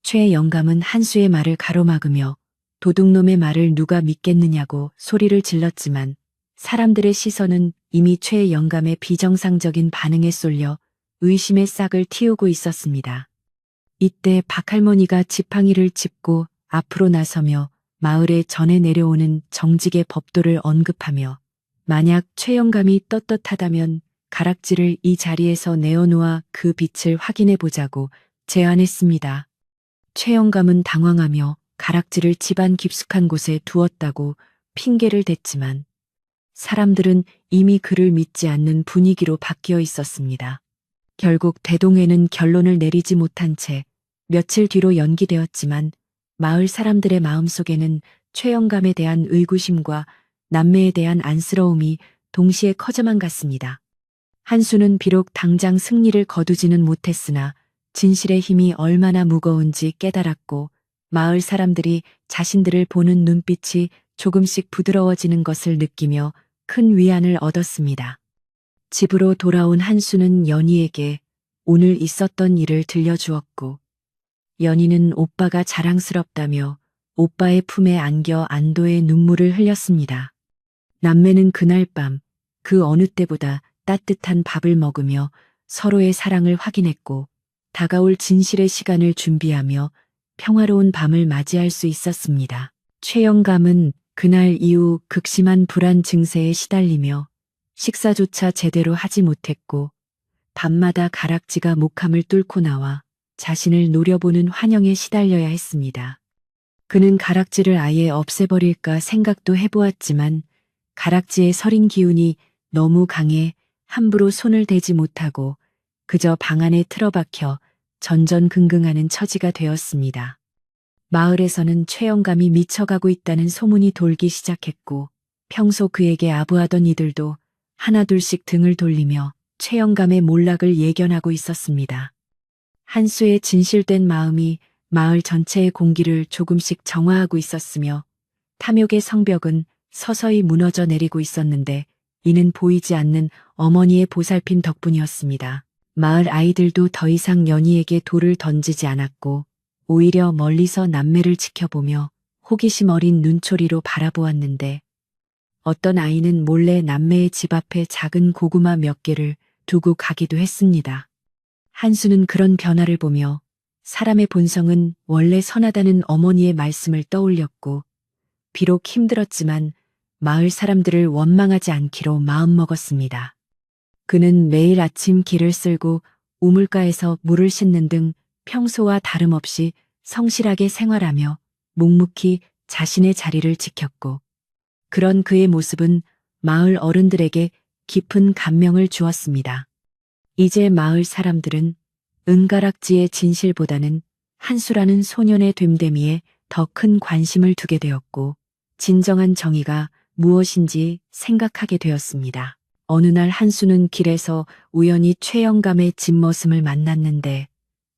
최영감은 한수의 말을 가로막으며 도둑놈의 말을 누가 믿겠느냐고 소리를 질렀지만 사람들의 시선은 이미 최영감의 비정상적인 반응에 쏠려 의심의 싹을 틔우고 있었습니다. 이때 박할머니가 지팡이를 짚고 앞으로 나서며 마을에 전해 내려오는 정직의 법도를 언급하며 만약 최영감이 떳떳하다면 가락지를 이 자리에서 내어놓아 그 빛을 확인해 보자고 제안했습니다. 최영감은 당황하며 가락지를 집안 깊숙한 곳에 두었다고 핑계를 댔지만 사람들은 이미 그를 믿지 않는 분위기로 바뀌어 있었습니다. 결국 대동회는 결론을 내리지 못한 채 며칠 뒤로 연기되었지만 마을 사람들의 마음속에는 최영감에 대한 의구심과 남매에 대한 안쓰러움이 동시에 커져만 갔습니다. 한수는 비록 당장 승리를 거두지는 못했으나 진실의 힘이 얼마나 무거운지 깨달았고 마을 사람들이 자신들을 보는 눈빛이 조금씩 부드러워지는 것을 느끼며 큰 위안을 얻었습니다. 집으로 돌아온 한수는 연희에게 오늘 있었던 일을 들려주었고 연희는 오빠가 자랑스럽다며 오빠의 품에 안겨 안도의 눈물을 흘렸습니다. 남매는 그날 밤 그 어느 때보다 따뜻한 밥을 먹으며 서로의 사랑을 확인했고 다가올 진실의 시간을 준비하며 평화로운 밤을 맞이할 수 있었습니다. 최영감은 그날 이후 극심한 불안 증세에 시달리며 식사조차 제대로 하지 못했고 밤마다 가락지가 목함을 뚫고 나와 자신을 노려보는 환영에 시달려야 했습니다. 그는 가락지를 아예 없애버릴까 생각도 해보았지만 가락지의 서린 기운이 너무 강해 함부로 손을 대지 못하고 그저 방 안에 틀어박혀 전전긍긍하는 처지가 되었습니다. 마을에서는 최영감이 미쳐가고 있다는 소문이 돌기 시작했고 평소 그에게 아부하던 이들도 하나둘씩 등을 돌리며 최영감의 몰락을 예견하고 있었습니다. 한수의 진실된 마음이 마을 전체의 공기를 조금씩 정화하고 있었으며 탐욕의 성벽은 서서히 무너져 내리고 있었는데 이는 보이지 않는 어머니의 보살핌 덕분이었습니다. 마을 아이들도 더 이상 연희에게 돌을 던지지 않았고 오히려 멀리서 남매를 지켜보며 호기심 어린 눈초리로 바라보았는데 어떤 아이는 몰래 남매의 집 앞에 작은 고구마 몇 개를 두고 가기도 했습니다. 한수는 그런 변화를 보며 사람의 본성은 원래 선하다는 어머니의 말씀을 떠올렸고 비록 힘들었지만 마을 사람들을 원망하지 않기로 마음먹었습니다. 그는 매일 아침 길을 쓸고 우물가에서 물을 씻는 등 평소와 다름없이 성실하게 생활하며 묵묵히 자신의 자리를 지켰고 그런 그의 모습은 마을 어른들에게 깊은 감명을 주었습니다. 이제 마을 사람들은 은가락지의 진실보다는 한수라는 소년의 됨됨이에 더 큰 관심을 두게 되었고 진정한 정의가 무엇인지 생각하게 되었습니다. 어느 날 한수는 길에서 우연히 최영감의 집머슴을 만났는데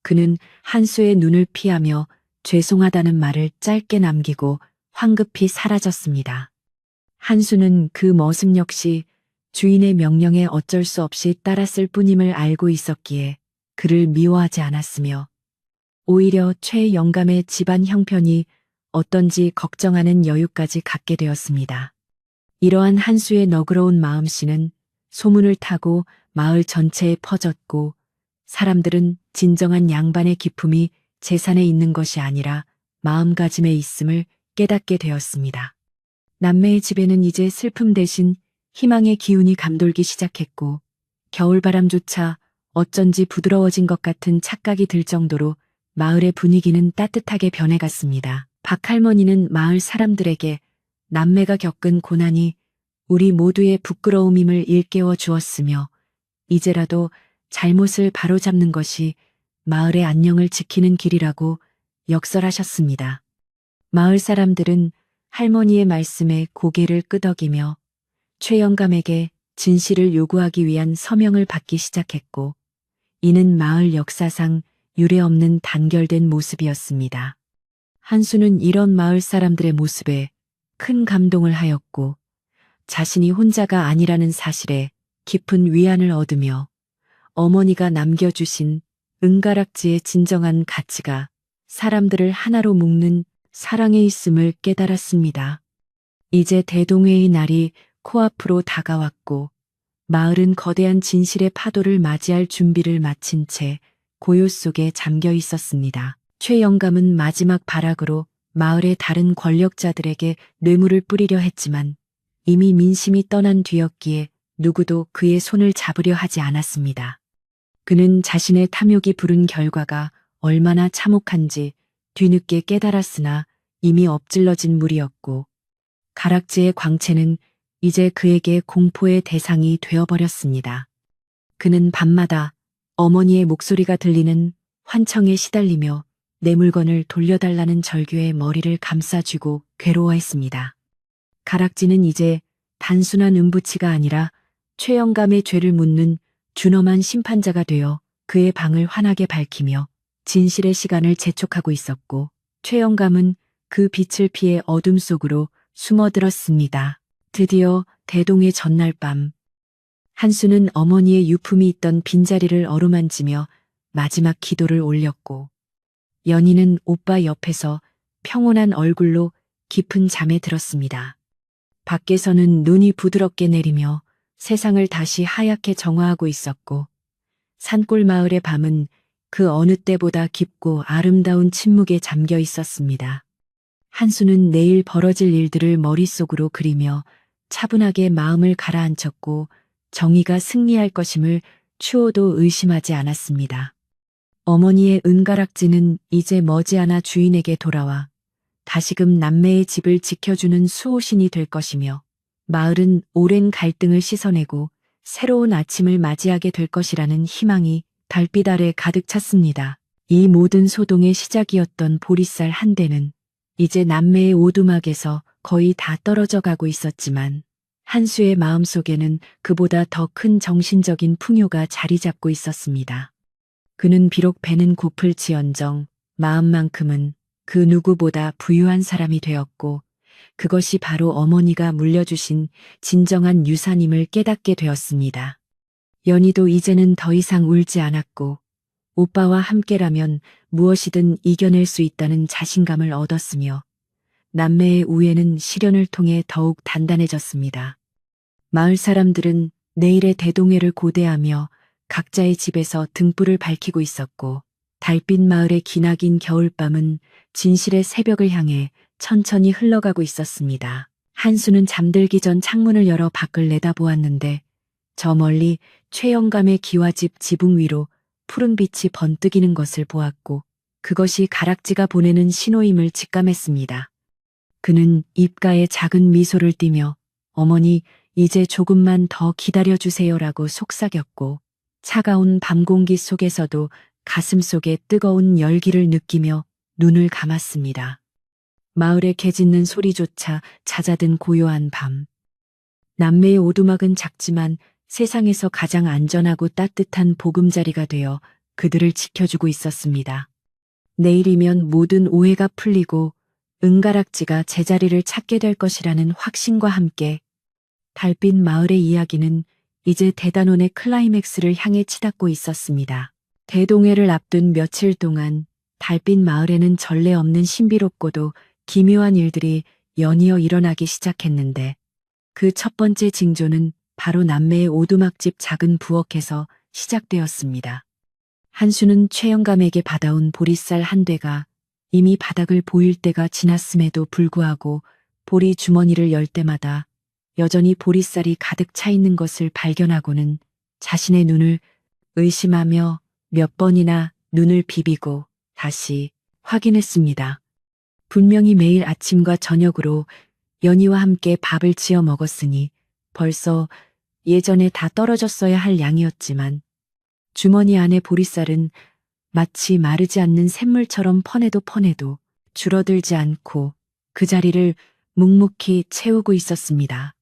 그는 한수의 눈을 피하며 죄송하다는 말을 짧게 남기고 황급히 사라졌습니다. 한수는 그 머슴 역시 주인의 명령에 어쩔 수 없이 따랐을 뿐임을 알고 있었기에 그를 미워하지 않았으며 오히려 최영감의 집안 형편이 어떤지 걱정하는 여유까지 갖게 되었습니다. 이러한 한수의 너그러운 마음씨는 소문을 타고 마을 전체에 퍼졌고 사람들은 진정한 양반의 기품이 재산에 있는 것이 아니라 마음가짐에 있음을 깨닫게 되었습니다. 남매의 집에는 이제 슬픔 대신 희망의 기운이 감돌기 시작했고 겨울바람조차 어쩐지 부드러워진 것 같은 착각이 들 정도로 마을의 분위기는 따뜻하게 변해갔습니다. 박할머니는 마을 사람들에게 남매가 겪은 고난이 우리 모두의 부끄러움임을 일깨워 주었으며 이제라도 잘못을 바로잡는 것이 마을의 안녕을 지키는 길이라고 역설하셨습니다. 마을 사람들은 할머니의 말씀에 고개를 끄덕이며 최영감에게 진실을 요구하기 위한 서명을 받기 시작했고 이는 마을 역사상 유례없는 단결된 모습이었습니다. 한수는 이런 마을 사람들의 모습에 큰 감동을 하였고 자신이 혼자가 아니라는 사실에 깊은 위안을 얻으며 어머니가 남겨주신 은가락지의 진정한 가치가 사람들을 하나로 묶는 사랑에 있음을 깨달았습니다. 이제 대동회의 날이 코앞으로 다가왔고 마을은 거대한 진실의 파도를 맞이할 준비를 마친 채 고요 속에 잠겨 있었습니다. 최영감은 마지막 발악으로 마을의 다른 권력자들에게 뇌물을 뿌리려 했지만 이미 민심이 떠난 뒤였기에 누구도 그의 손을 잡으려 하지 않았습니다. 그는 자신의 탐욕이 부른 결과가 얼마나 참혹한지 뒤늦게 깨달았으나 이미 엎질러진 물이었고 가락지의 광채는 이제 그에게 공포의 대상이 되어버렸습니다. 그는 밤마다 어머니의 목소리가 들리는 환청에 시달리며 내 물건을 돌려달라는 절규에 머리를 감싸쥐고 괴로워했습니다. 가락지는 이제 단순한 음부치가 아니라 최영감의 죄를 묻는 준엄한 심판자가 되어 그의 방을 환하게 밝히며 진실의 시간을 재촉하고 있었고 최영감은 그 빛을 피해 어둠 속으로 숨어들었습니다. 드디어 대동의 전날 밤 한수는 어머니의 유품이 있던 빈자리를 어루만지며 마지막 기도를 올렸고 연희는 오빠 옆에서 평온한 얼굴로 깊은 잠에 들었습니다. 밖에서는 눈이 부드럽게 내리며 세상을 다시 하얗게 정화하고 있었고 산골 마을의 밤은 그 어느 때보다 깊고 아름다운 침묵에 잠겨 있었습니다. 한수는 내일 벌어질 일들을 머릿속으로 그리며 차분하게 마음을 가라앉혔고 정의가 승리할 것임을 추호도 의심하지 않았습니다. 어머니의 은가락지는 이제 머지않아 주인에게 돌아와 다시금 남매의 집을 지켜주는 수호신이 될 것이며 마을은 오랜 갈등을 씻어내고 새로운 아침을 맞이하게 될 것이라는 희망이 달빛 아래 가득 찼습니다. 이 모든 소동의 시작이었던 보리쌀 한 대는 이제 남매의 오두막에서 거의 다 떨어져 가고 있었지만 한수의 마음속에는 그보다 더 큰 정신적인 풍요가 자리 잡고 있었습니다. 그는 비록 배는 고플지언정 마음만큼은 그 누구보다 부유한 사람이 되었고 그것이 바로 어머니가 물려주신 진정한 유산임을 깨닫게 되었습니다. 연희도 이제는 더 이상 울지 않았고 오빠와 함께라면 무엇이든 이겨낼 수 있다는 자신감을 얻었으며 남매의 우애는 시련을 통해 더욱 단단해졌습니다. 마을 사람들은 내일의 대동회를 고대하며 각자의 집에서 등불을 밝히고 있었고 달빛 마을의 기나긴 겨울밤은 진실의 새벽을 향해 천천히 흘러가고 있었습니다. 한수는 잠들기 전 창문을 열어 밖을 내다보았는데 저 멀리 최영감의 기와집 지붕 위로 푸른 빛이 번뜩이는 것을 보았고 그것이 가락지가 보내는 신호임을 직감했습니다. 그는 입가에 작은 미소를 띠며 어머니 이제 조금만 더 기다려주세요라고 속삭였고 차가운 밤 공기 속에서도 가슴 속에 뜨거운 열기를 느끼며 눈을 감았습니다. 마을의 개 짖는 소리조차 잦아든 고요한 밤. 남매의 오두막은 작지만 세상에서 가장 안전하고 따뜻한 보금자리가 되어 그들을 지켜주고 있었습니다. 내일이면 모든 오해가 풀리고 은가락지가 제자리를 찾게 될 것이라는 확신과 함께 달빛 마을의 이야기는 이제 대단원의 클라이맥스를 향해 치닫고 있었습니다. 대동회를 앞둔 며칠 동안 달빛 마을에는 전례 없는 신비롭고도 기묘한 일들이 연이어 일어나기 시작했는데 그 첫 번째 징조는 바로 남매의 오두막집 작은 부엌에서 시작되었습니다. 한수는 최영감에게 받아온 보리쌀 한 되가 이미 바닥을 보일 때가 지났음에도 불구하고 보리 주머니를 열 때마다 여전히 보리쌀이 가득 차 있는 것을 발견하고는 자신의 눈을 의심하며 몇 번이나 눈을 비비고 다시 확인했습니다. 분명히 매일 아침과 저녁으로 연희와 함께 밥을 지어 먹었으니 벌써 예전에 다 떨어졌어야 할 양이었지만 주머니 안의 보리쌀은 마치 마르지 않는 샘물처럼 퍼내도 줄어들지 않고 그 자리를 묵묵히 채우고 있었습니다.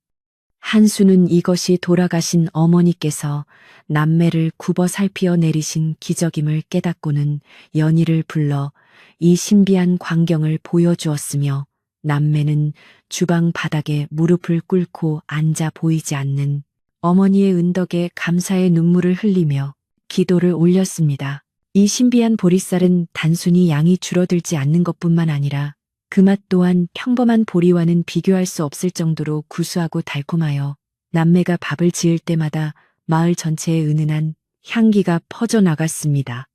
한수는 이것이 돌아가신 어머니께서 남매를 굽어 살피어 내리신 기적임을 깨닫고는 연희를 불러 이 신비한 광경을 보여주었으며 남매는 주방 바닥에 무릎을 꿇고 앉아 보이지 않는 어머니의 은덕에 감사의 눈물을 흘리며 기도를 올렸습니다. 이 신비한 보리쌀은 단순히 양이 줄어들지 않는 것뿐만 아니라 그 맛 또한 평범한 보리와는 비교할 수 없을 정도로 구수하고 달콤하여 남매가 밥을 지을 때마다 마을 전체에 은은한 향기가 퍼져나갔습니다.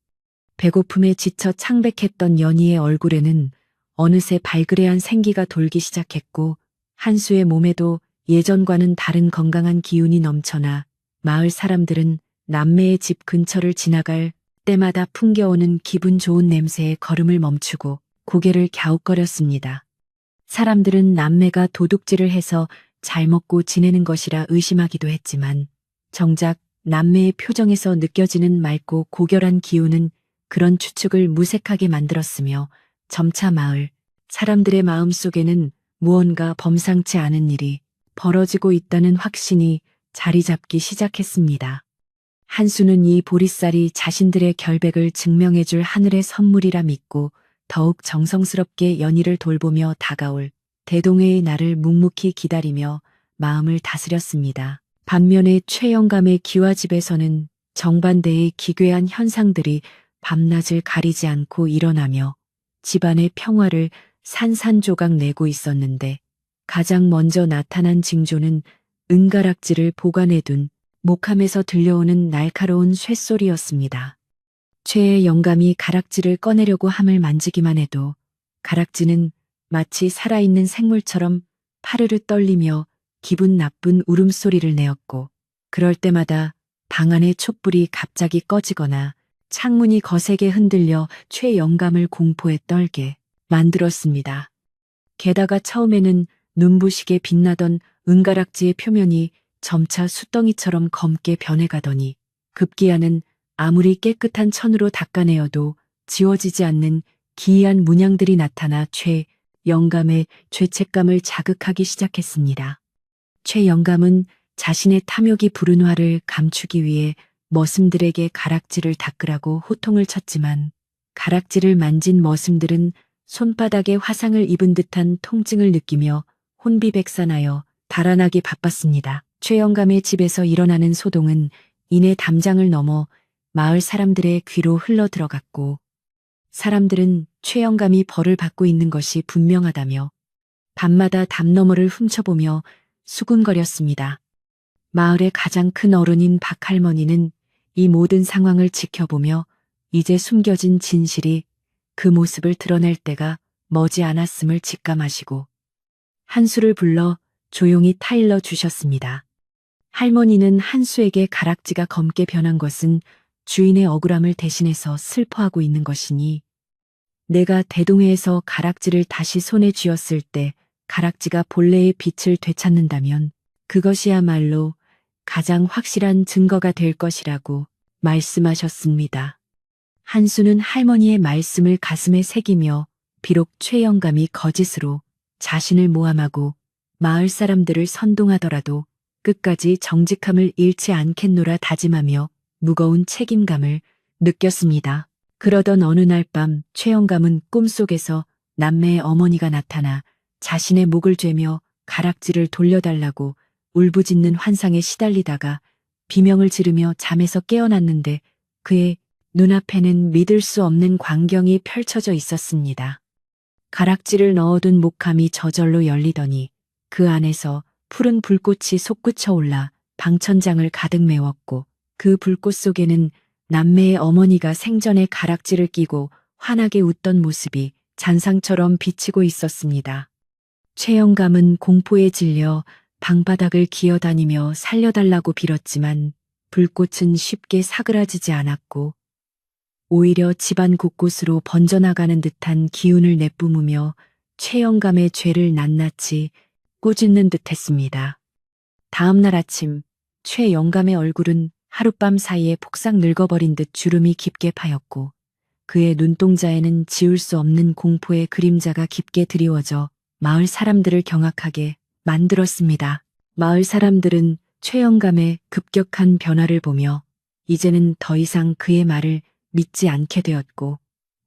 배고픔에 지쳐 창백했던 연희의 얼굴에는 어느새 발그레한 생기가 돌기 시작했고 한수의 몸에도 예전과는 다른 건강한 기운이 넘쳐나 마을 사람들은 남매의 집 근처를 지나갈 때마다 풍겨오는 기분 좋은 냄새에 걸음을 멈추고 고개를 갸웃거렸습니다. 사람들은 남매가 도둑질을 해서 잘 먹고 지내는 것이라 의심하기도 했지만 정작 남매의 표정에서 느껴지는 맑고 고결한 기운은 그런 추측을 무색하게 만들었으며 점차 마을 사람들의 마음속에는 무언가 범상치 않은 일이 벌어지고 있다는 확신이 자리 잡기 시작했습니다. 한수는 이 보리쌀이 자신들의 결백을 증명해줄 하늘의 선물이라 믿고 더욱 정성스럽게 연희를 돌보며 다가올 대동회의 날을 묵묵히 기다리며 마음을 다스렸습니다. 반면에 최영감의 기와집에서는 정반대의 기괴한 현상들이 밤낮을 가리지 않고 일어나며 집안의 평화를 산산조각 내고 있었는데 가장 먼저 나타난 징조는 은가락지를 보관해둔 목함에서 들려오는 날카로운 쇳소리였습니다. 최의 영감이 가락지를 꺼내려고 함을 만지기만 해도 가락지는 마치 살아있는 생물처럼 파르르 떨리며 기분 나쁜 울음소리를 내었고 그럴 때마다 방 안의 촛불이 갑자기 꺼지거나 창문이 거세게 흔들려 최 영감을 공포에 떨게 만들었습니다. 게다가 처음에는 눈부시게 빛나던 은가락지의 표면이 점차 숫덩이처럼 검게 변해가더니 급기야는 아무리 깨끗한 천으로 닦아내어도 지워지지 않는 기이한 문양들이 나타나 최 영감의 죄책감을 자극하기 시작했습니다. 최 영감은 자신의 탐욕이 부른 화를 감추기 위해 머슴들에게 가락지를 닦으라고 호통을 쳤지만 가락지를 만진 머슴들은 손바닥에 화상을 입은 듯한 통증을 느끼며 혼비백산하여 달아나기 바빴습니다. 최 영감의 집에서 일어나는 소동은 이내 담장을 넘어 마을 사람들의 귀로 흘러들어갔고 사람들은 최 영감이 벌을 받고 있는 것이 분명하다며 밤마다 담 너머를 훔쳐보며 수군거렸습니다. 마을의 가장 큰 어른인 박할머니는 이 모든 상황을 지켜보며 이제 숨겨진 진실이 그 모습을 드러낼 때가 머지 않았음을 직감하시고 한수를 불러 조용히 타일러 주셨습니다. 할머니는 한수에게 가락지가 검게 변한 것은 주인의 억울함을 대신해서 슬퍼하고 있는 것이니 내가 대동회에서 가락지를 다시 손에 쥐었을 때 가락지가 본래의 빛을 되찾는다면 그것이야말로 가장 확실한 증거가 될 것이라고 말씀하셨습니다. 한수는 할머니의 말씀을 가슴에 새기며 비록 최 영감이 거짓으로 자신을 모함하고 마을 사람들을 선동하더라도 끝까지 정직함을 잃지 않겠노라 다짐하며 무거운 책임감을 느꼈습니다. 그러던 어느 날 밤 최 영감은 꿈속에서 남매의 어머니가 나타나 자신의 목을 죄며 가락지를 돌려달라고 울부짖는 환상에 시달리다가 비명을 지르며 잠에서 깨어났는데 그의 눈앞에는 믿을 수 없는 광경이 펼쳐져 있었습니다. 가락지를 넣어둔 목함이 저절로 열리더니 그 안에서 푸른 불꽃이 솟구쳐 올라 방천장을 가득 메웠고 그 불꽃 속에는 남매의 어머니가 생전에 가락지를 끼고 환하게 웃던 모습이 잔상처럼 비치고 있었습니다. 최영감은 공포에 질려 방바닥을 기어다니며 살려달라고 빌었지만 불꽃은 쉽게 사그라지지 않았고 오히려 집안 곳곳으로 번져나가는 듯한 기운을 내뿜으며 최영감의 죄를 낱낱이 꾸짖는 듯했습니다. 다음 날 아침 최영감의 얼굴은 하룻밤 사이에 폭삭 늙어버린 듯 주름이 깊게 파였고 그의 눈동자에는 지울 수 없는 공포의 그림자가 깊게 드리워져 마을 사람들을 경악하게 만들었습니다. 마을 사람들은 최영감의 급격한 변화를 보며 이제는 더 이상 그의 말을 믿지 않게 되었고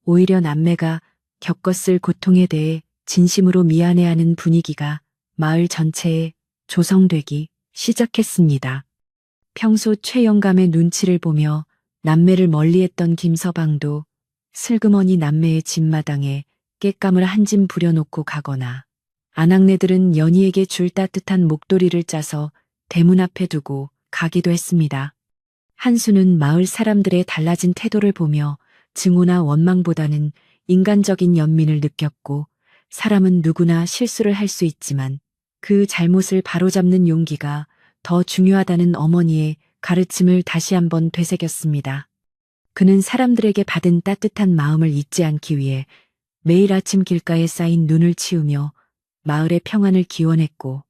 오히려 남매가 겪었을 고통에 대해 진심으로 미안해하는 분위기가 마을 전체에 조성되기 시작했습니다. 평소 최영감의 눈치를 보며 남매를 멀리했던 김서방도 슬그머니 남매의 집마당에 곶감을 한 짐 부려놓고 가거나 아낙네들은 연희에게 줄 따뜻한 목도리를 짜서 대문 앞에 두고 가기도 했습니다. 한수는 마을 사람들의 달라진 태도를 보며 증오나 원망보다는 인간적인 연민을 느꼈고 사람은 누구나 실수를 할 수 있지만 그 잘못을 바로잡는 용기가 더 중요하다는 어머니의 가르침을 다시 한번 되새겼습니다. 그는 사람들에게 받은 따뜻한 마음을 잊지 않기 위해 매일 아침 길가에 쌓인 눈을 치우며 마을의 평안을 기원했고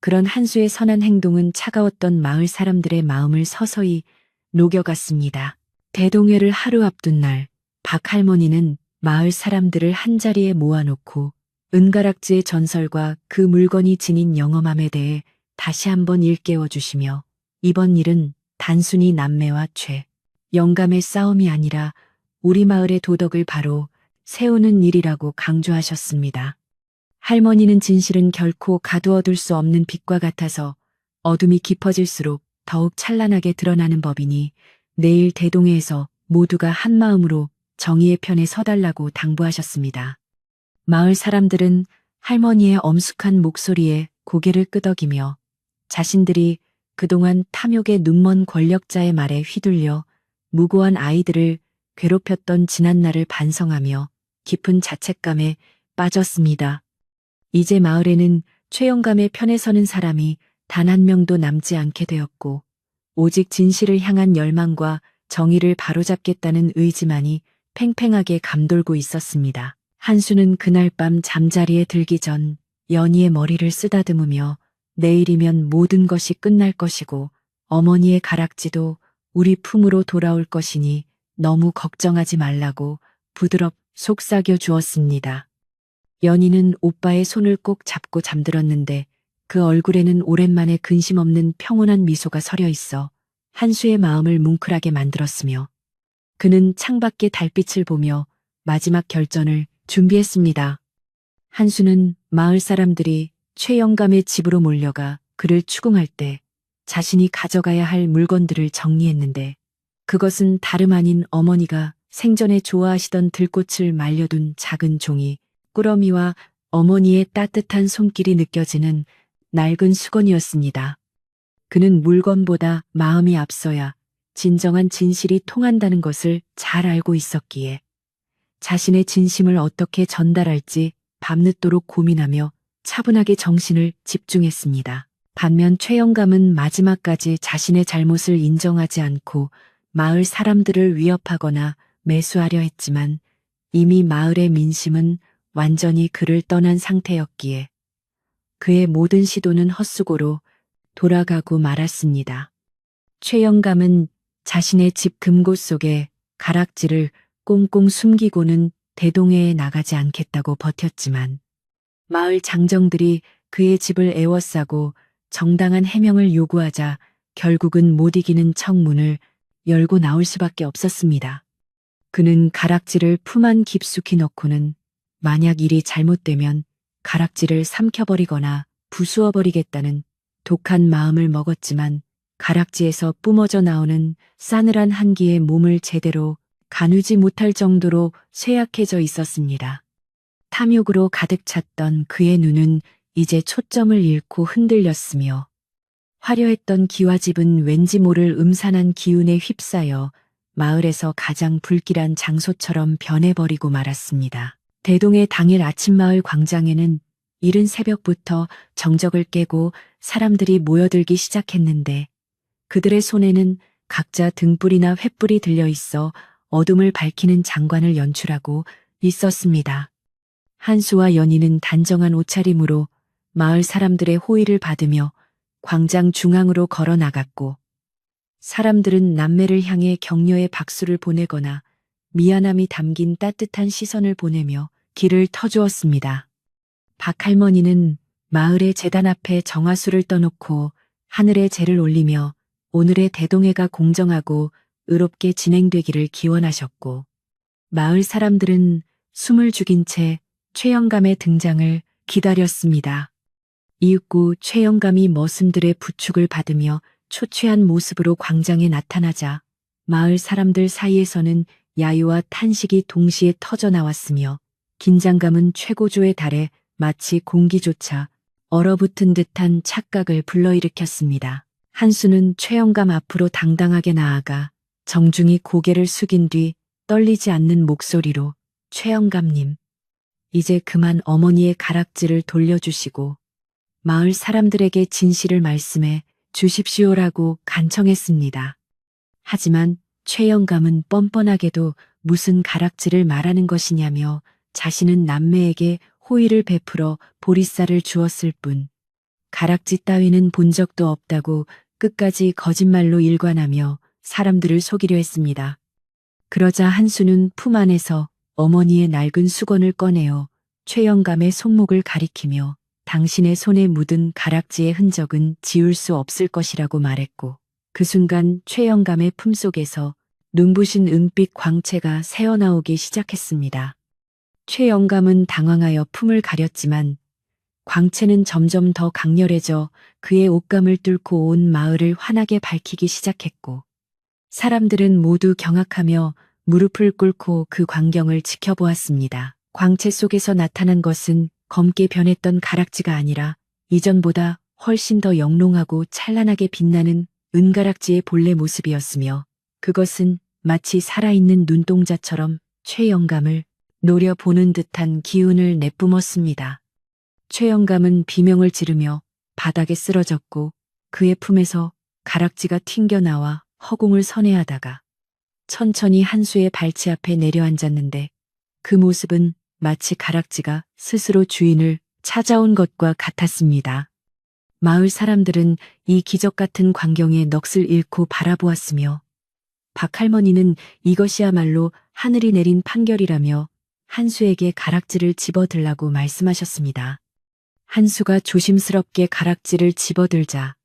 그런 한수의 선한 행동은 차가웠던 마을 사람들의 마음을 서서히 녹여갔습니다. 대동회를 하루 앞둔 날 박 할머니는 마을 사람들을 한자리에 모아놓고 은가락지의 전설과 그 물건이 지닌 영험함에 대해 다시 한번 일깨워 주시며 이번 일은 단순히 남매와 죄, 영감의 싸움이 아니라 우리 마을의 도덕을 바로 세우는 일이라고 강조하셨습니다. 할머니는 진실은 결코 가두어둘 수 없는 빛과 같아서 어둠이 깊어질수록 더욱 찬란하게 드러나는 법이니 내일 대동회에서 모두가 한마음으로 정의의 편에 서달라고 당부하셨습니다. 마을 사람들은 할머니의 엄숙한 목소리에 고개를 끄덕이며 자신들이 그동안 탐욕의 눈먼 권력자의 말에 휘둘려 무고한 아이들을 괴롭혔던 지난날을 반성하며 깊은 자책감에 빠졌습니다. 이제 마을에는 최영감의 편에 서는 사람이 단 한 명도 남지 않게 되었고 오직 진실을 향한 열망과 정의를 바로잡겠다는 의지만이 팽팽하게 감돌고 있었습니다. 한수는 그날 밤 잠자리에 들기 전 연희의 머리를 쓰다듬으며 내일이면 모든 것이 끝날 것이고 어머니의 가락지도 우리 품으로 돌아올 것이니 너무 걱정하지 말라고 부드럽 속삭여 주었습니다. 연희는 오빠의 손을 꼭 잡고 잠들었는데 그 얼굴에는 오랜만에 근심 없는 평온한 미소가 서려 있어 한수의 마음을 뭉클하게 만들었으며 그는 창밖의 달빛을 보며 마지막 결전을 준비했습니다. 한수는 마을 사람들이 최영감의 집으로 몰려가 그를 추궁할 때 자신이 가져가야 할 물건들을 정리했는데 그것은 다름 아닌 어머니가 생전에 좋아하시던 들꽃을 말려둔 작은 종이, 꾸러미와 어머니의 따뜻한 손길이 느껴지는 낡은 수건이었습니다. 그는 물건보다 마음이 앞서야 진정한 진실이 통한다는 것을 잘 알고 있었기에 자신의 진심을 어떻게 전달할지 밤늦도록 고민하며 차분하게 정신을 집중했습니다. 반면 최영감은 마지막까지 자신의 잘못을 인정하지 않고 마을 사람들을 위협하거나 매수하려 했지만 이미 마을의 민심은 완전히 그를 떠난 상태였기에 그의 모든 시도는 헛수고로 돌아가고 말았습니다. 최영감은 자신의 집 금고 속에 가락지를 꽁꽁 숨기고는 대동회에 나가지 않겠다고 버텼지만 마을 장정들이 그의 집을 에워싸고 정당한 해명을 요구하자 결국은 못 이기는 청문을 열고 나올 수밖에 없었습니다. 그는 가락지를 품 안 깊숙이 넣고는 만약 일이 잘못되면 가락지를 삼켜버리거나 부수어버리겠다는 독한 마음을 먹었지만 가락지에서 뿜어져 나오는 싸늘한 한기에 몸을 제대로 가누지 못할 정도로 쇠약해져 있었습니다. 탐욕으로 가득 찼던 그의 눈은 이제 초점을 잃고 흔들렸으며 화려했던 기와집은 왠지 모를 음산한 기운에 휩싸여 마을에서 가장 불길한 장소처럼 변해버리고 말았습니다. 대동의 당일 아침마을 광장에는 이른 새벽부터 정적을 깨고 사람들이 모여들기 시작했는데 그들의 손에는 각자 등불이나 횃불이 들려 있어 어둠을 밝히는 장관을 연출하고 있었습니다. 한수와 연희는 단정한 옷차림으로 마을 사람들의 호의를 받으며 광장 중앙으로 걸어 나갔고 사람들은 남매를 향해 격려의 박수를 보내거나 미안함이 담긴 따뜻한 시선을 보내며 길을 터주었습니다. 박할머니는 마을의 제단 앞에 정화수를 떠놓고 하늘에 제를 올리며 오늘의 대동회가 공정하고 의롭게 진행되기를 기원하셨고 마을 사람들은 숨을 죽인 채 최영감의 등장을 기다렸습니다. 이윽고 최영감이 머슴들의 부축을 받으며 초췌한 모습으로 광장에 나타나자 마을 사람들 사이에서는 야유와 탄식이 동시에 터져 나왔으며 긴장감은 최고조에 달해 마치 공기조차 얼어붙은 듯한 착각을 불러일으켰습니다. 한수는 최영감 앞으로 당당하게 나아가 정중히 고개를 숙인 뒤 떨리지 않는 목소리로 최영감님, 이제 그만 어머니의 가락지를 돌려주시고 마을 사람들에게 진실을 말씀해 주십시오라고 간청했습니다. 하지만 최영감은 뻔뻔하게도 무슨 가락지를 말하는 것이냐며 자신은 남매에게 호의를 베풀어 보리쌀을 주었을 뿐 가락지 따위는 본 적도 없다고 끝까지 거짓말로 일관하며 사람들을 속이려 했습니다. 그러자 한수는 품 안에서 어머니의 낡은 수건을 꺼내어 최영감의 손목을 가리키며 당신의 손에 묻은 가락지의 흔적은 지울 수 없을 것이라고 말했고 그 순간 최영감의 품속에서 눈부신 은빛 광채가 새어나오기 시작했습니다. 최영감은 당황하여 품을 가렸지만 광채는 점점 더 강렬해져 그의 옷감을 뚫고 온 마을을 환하게 밝히기 시작했고 사람들은 모두 경악하며 무릎을 꿇고 그 광경을 지켜보았습니다. 광채 속에서 나타난 것은 검게 변했던 가락지가 아니라 이전보다 훨씬 더 영롱하고 찬란하게 빛나는 은가락지의 본래 모습이었으며 그것은 마치 살아있는 눈동자처럼 최영감을 노려보는 듯한 기운을 내뿜었습니다. 최영감은 비명을 지르며 바닥에 쓰러졌고 그의 품에서 가락지가 튕겨나와 허공을 선회하다가 천천히 한수의 발치 앞에 내려앉았는데 그 모습은 마치 가락지가 스스로 주인을 찾아온 것과 같았습니다. 마을 사람들은 이 기적 같은 광경에 넋을 잃고 바라보았으며 박할머니는 이것이야말로 하늘이 내린 판결이라며 한수에게 가락지를 집어들라고 말씀하셨습니다. 한수가 조심스럽게 가락지를 집어들자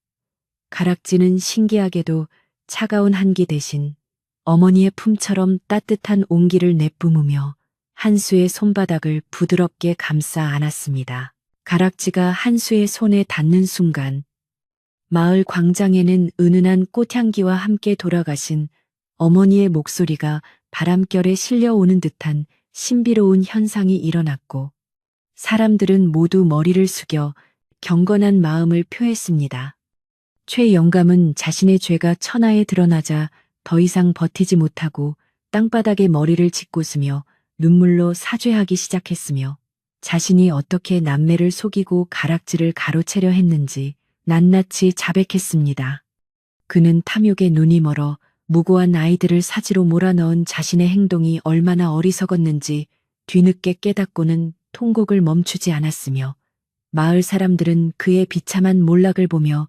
가락지는 신기하게도 차가운 한기 대신 어머니의 품처럼 따뜻한 온기를 내뿜으며 한수의 손바닥을 부드럽게 감싸 안았습니다. 가락지가 한수의 손에 닿는 순간 마을 광장에는 은은한 꽃향기와 함께 돌아가신 어머니의 목소리가 바람결에 실려오는 듯한 신비로운 현상이 일어났고 사람들은 모두 머리를 숙여 경건한 마음을 표했습니다. 최영감은 자신의 죄가 천하에 드러나자 더 이상 버티지 못하고 땅바닥에 머리를 짓고서며 눈물로 사죄하기 시작했으며 자신이 어떻게 남매를 속이고 가락지를 가로채려 했는지 낱낱이 자백했습니다. 그는 탐욕에 눈이 멀어 무고한 아이들을 사지로 몰아넣은 자신의 행동이 얼마나 어리석었는지 뒤늦게 깨닫고는 통곡을 멈추지 않았으며 마을 사람들은 그의 비참한 몰락을 보며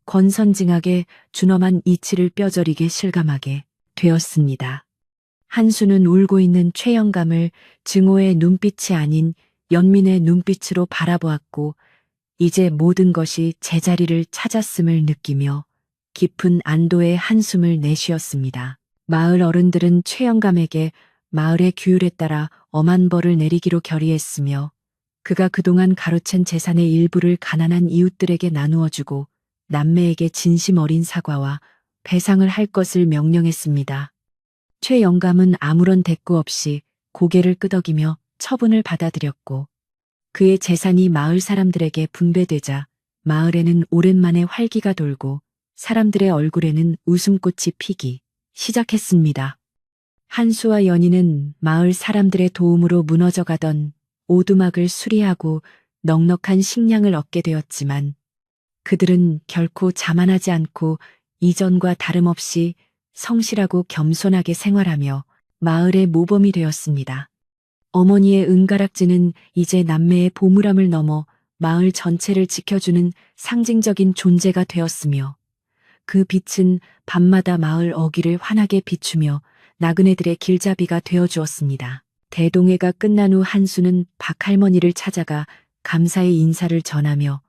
권선징악에 준엄한 이치를 뼈저리게 실감하게 되었습니다. 한수는 울고 있는 최영감을 증오의 눈빛이 아닌 연민의 눈빛으로 바라보았고 이제 모든 것이 제자리를 찾았음을 느끼며 깊은 안도의 한숨을 내쉬었습니다. 마을 어른들은 최영감에게 마을의 규율에 따라 엄한 벌을 내리기로 결의했으며 그가 그동안 가로챈 재산의 일부를 가난한 이웃들에게 나누어주고 남매에게 진심 어린 사과와 배상을 할 것을 명령했습니다. 최 영감은 아무런 대꾸 없이 고개를 끄덕이며 처분을 받아들였고 그의 재산이 마을 사람들에게 분배되자 마을에는 오랜만에 활기가 돌고 사람들의 얼굴에는 웃음꽃이 피기 시작했습니다. 한수와 연희는 마을 사람들의 도움으로 무너져가던 오두막을 수리하고 넉넉한 식량을 얻게 되었지만 그들은 결코 자만하지 않고 이전과 다름없이 성실하고 겸손하게 생활하며 마을의 모범이 되었습니다. 어머니의 은가락지는 이제 남매의 보물함을 넘어 마을 전체를 지켜주는 상징적인 존재가 되었으며 그 빛은 밤마다 마을 어귀를 환하게 비추며 나그네들의 길잡이가 되어 주었습니다. 대동회가 끝난 후 한수는 박할머니를 찾아가 감사의 인사를 전하며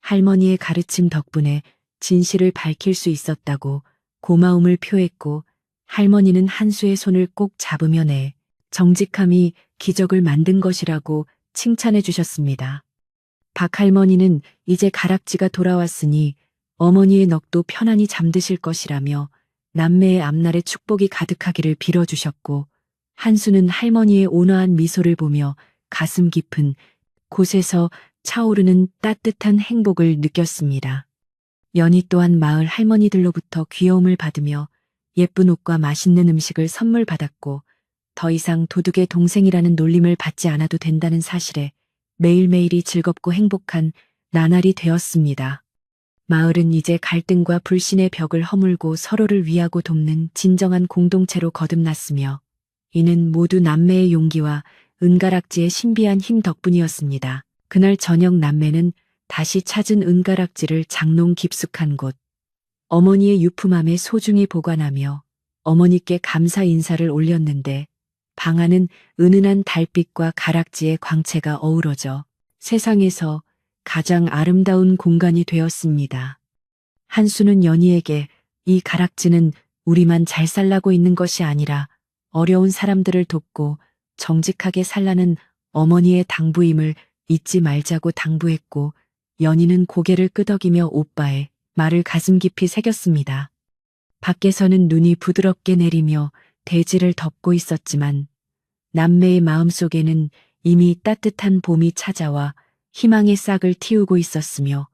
할머니의 가르침 덕분에 진실을 밝힐 수 있었다고 고마움을 표했고 할머니는 한수의 손을 꼭 잡으며 내 정직함이 기적을 만든 것이라고 칭찬해 주셨습니다. 박할머니는 이제 가락지가 돌아왔으니 어머니의 넋도 편안히 잠드실 것이라며 남매의 앞날에 축복이 가득하기를 빌어주셨고 한수는 할머니의 온화한 미소를 보며 가슴 깊은 곳에서 차오르는 따뜻한 행복을 느꼈습니다. 연희 또한 마을 할머니들로부터 귀여움을 받으며 예쁜 옷과 맛있는 음식을 선물 받았고 더 이상 도둑의 동생이라는 놀림을 받지 않아도 된다는 사실에 매일매일이 즐겁고 행복한 나날이 되었습니다. 마을은 이제 갈등과 불신의 벽을 허물고 서로를 위하고 돕는 진정한 공동체로 거듭났으며 이는 모두 남매의 용기와 은가락지의 신비한 힘 덕분이었습니다. 그날 저녁 남매는 다시 찾은 은가락지를 장롱 깊숙한 곳 어머니의 유품함에 소중히 보관하며 어머니께 감사 인사를 올렸는데 방 안은 은은한 달빛과 가락지의 광채가 어우러져 세상에서 가장 아름다운 공간이 되었습니다. 한수는 연희에게 이 가락지는 우리만 잘 살라고 있는 것이 아니라 어려운 사람들을 돕고 정직하게 살라는 어머니의 당부임을 잊지 말자고 당부했고 연희는 고개를 끄덕이며 오빠의 말을 가슴 깊이 새겼습니다. 밖에서는 눈이 부드럽게 내리며 대지를 덮고 있었지만 남매의 마음속에는 이미 따뜻한 봄이 찾아와 희망의 싹을 틔우고 있었으며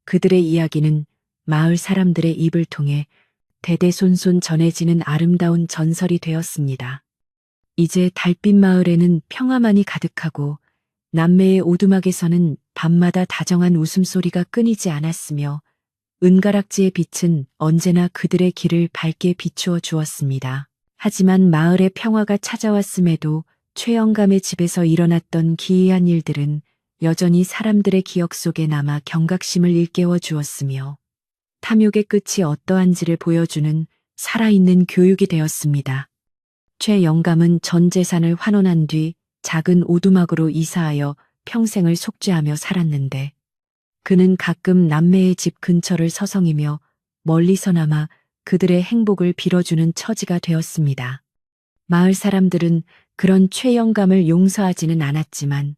그들의 이야기는 마을 사람들의 입을 통해 대대손손 전해지는 아름다운 전설이 되었습니다. 이제 달빛 마을에는 평화만이 가득하고 남매의 오두막에서는 밤마다 다정한 웃음소리가 끊이지 않았으며 은가락지의 빛은 언제나 그들의 길을 밝게 비추어 주었습니다. 하지만 마을의 평화가 찾아왔음에도 최영감의 집에서 일어났던 기이한 일들은 여전히 사람들의 기억 속에 남아 경각심을 일깨워 주었으며 탐욕의 끝이 어떠한지를 보여주는 살아있는 교육이 되었습니다. 최영감은 전 재산을 환원한 뒤 작은 오두막으로 이사하여 평생을 속죄하며 살았는데 그는 가끔 남매의 집 근처를 서성이며 멀리서나마 그들의 행복을 빌어주는 처지가 되었습니다. 마을 사람들은 그런 최영감을 용서하지는 않았지만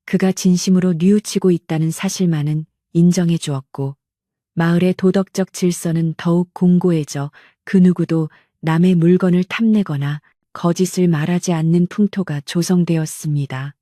그가 진심으로 뉘우치고 있다는 사실만은 인정해 주었고 마을의 도덕적 질서는 더욱 공고해져 그 누구도 남의 물건을 탐내거나 거짓을 말하지 않는 풍토가 조성되었습니다.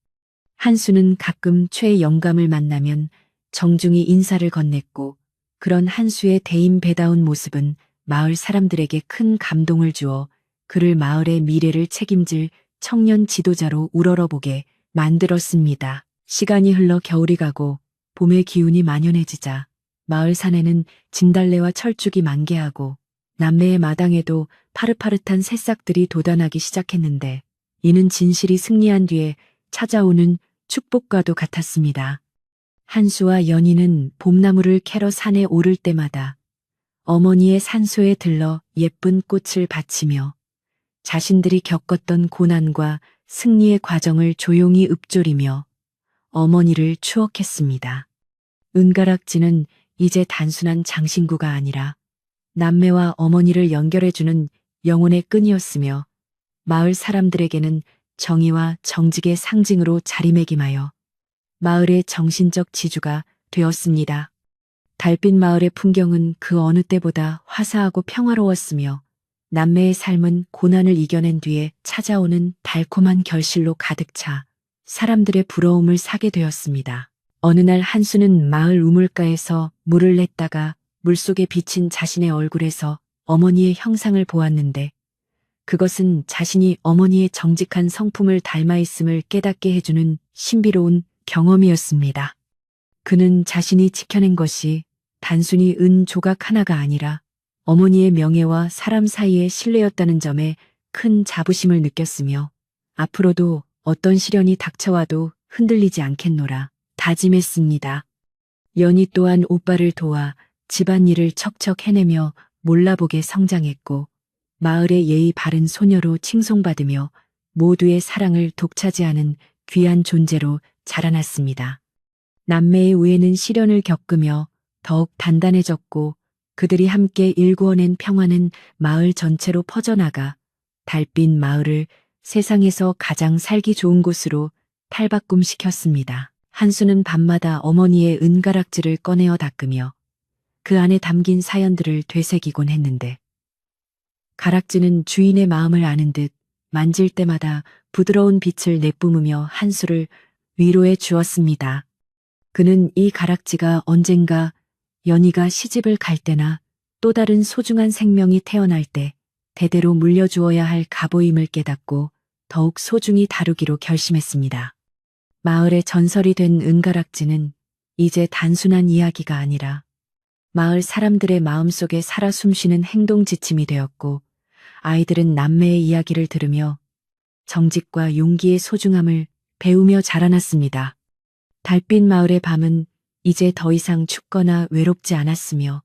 한수는 가끔 최영감을 만나면 정중히 인사를 건넸고 그런 한수의 대인배다운 모습은 마을 사람들에게 큰 감동을 주어 그를 마을의 미래를 책임질 청년 지도자로 우러러보게 만들었습니다. 시간이 흘러 겨울이 가고 봄의 기운이 만연해지자 마을 산에는 진달래와 철쭉이 만개하고 남매의 마당에도 파릇파릇한 새싹들이 돋아나기 시작했는데 이는 진실이 승리한 뒤에 찾아오는 축복과도 같았습니다. 한수와 연희는 봄나무를 캐러 산에 오를 때마다 어머니의 산소에 들러 예쁜 꽃을 바치며 자신들이 겪었던 고난과 승리의 과정을 조용히 읊조리며 어머니를 추억했습니다. 은가락지는 이제 단순한 장신구가 아니라 남매와 어머니를 연결해주는 영혼의 끈이었으며 마을 사람들에게는 정의와 정직의 상징으로 자리매김하여 마을의 정신적 지주가 되었습니다. 달빛 마을의 풍경은 그 어느 때보다 화사하고 평화로웠으며 남매의 삶은 고난을 이겨낸 뒤에 찾아오는 달콤한 결실로 가득 차 사람들의 부러움을 사게 되었습니다. 어느 날 한수는 마을 우물가에서 물을 냈다가 물속에 비친 자신의 얼굴에서 어머니의 형상을 보았는데 그것은 자신이 어머니의 정직한 성품을 닮아 있음을 깨닫게 해주는 신비로운 경험이었습니다. 그는 자신이 지켜낸 것이 단순히 은 조각 하나가 아니라 어머니의 명예와 사람 사이의 신뢰였다는 점에 큰 자부심을 느꼈으며 앞으로도 어떤 시련이 닥쳐와도 흔들리지 않겠노라 다짐했습니다. 연희 또한 오빠를 도와 집안일을 척척 해내며 몰라보게 성장했고 마을의 예의 바른 소녀로 칭송받으며 모두의 사랑을 독차지하는 귀한 존재로 자라났습니다. 남매의 우애는 시련을 겪으며 더욱 단단해졌고 그들이 함께 일구어낸 평화는 마을 전체로 퍼져나가 달빛 마을을 세상에서 가장 살기 좋은 곳으로 탈바꿈시켰습니다. 한수는 밤마다 어머니의 은가락지를 꺼내어 닦으며 그 안에 담긴 사연들을 되새기곤 했는데 가락지는 주인의 마음을 아는 듯 만질 때마다 부드러운 빛을 내뿜으며 한수를 위로해 주었습니다. 그는 이 가락지가 언젠가 연희가 시집을 갈 때나 또 다른 소중한 생명이 태어날 때 대대로 물려주어야 할 갑오임을 깨닫고 더욱 소중히 다루기로 결심했습니다. 마을의 전설이 된 은가락지는 이제 단순한 이야기가 아니라 마을 사람들의 마음속에 살아 숨쉬는 행동 지침이 되었고 아이들은 남매의 이야기를 들으며 정직과 용기의 소중함을 배우며 자라났습니다. 달빛 마을의 밤은 이제 더 이상 춥거나 외롭지 않았으며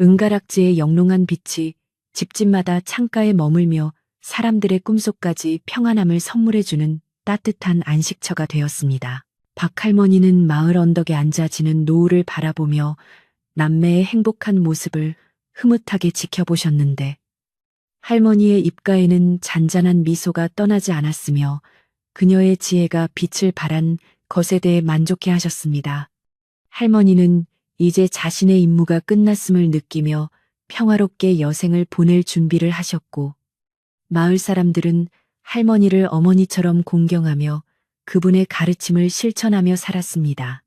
은가락지의 영롱한 빛이 집집마다 창가에 머물며 사람들의 꿈속까지 평안함을 선물해주는 따뜻한 안식처가 되었습니다. 박할머니는 마을 언덕에 앉아 지는 노을을 바라보며 남매의 행복한 모습을 흐뭇하게 지켜보셨는데 할머니의 입가에는 잔잔한 미소가 떠나지 않았으며 그녀의 지혜가 빛을 발한 것에 대해 만족해 하셨습니다. 할머니는 이제 자신의 임무가 끝났음을 느끼며 평화롭게 여생을 보낼 준비를 하셨고 마을 사람들은 할머니를 어머니처럼 공경하며 그분의 가르침을 실천하며 살았습니다.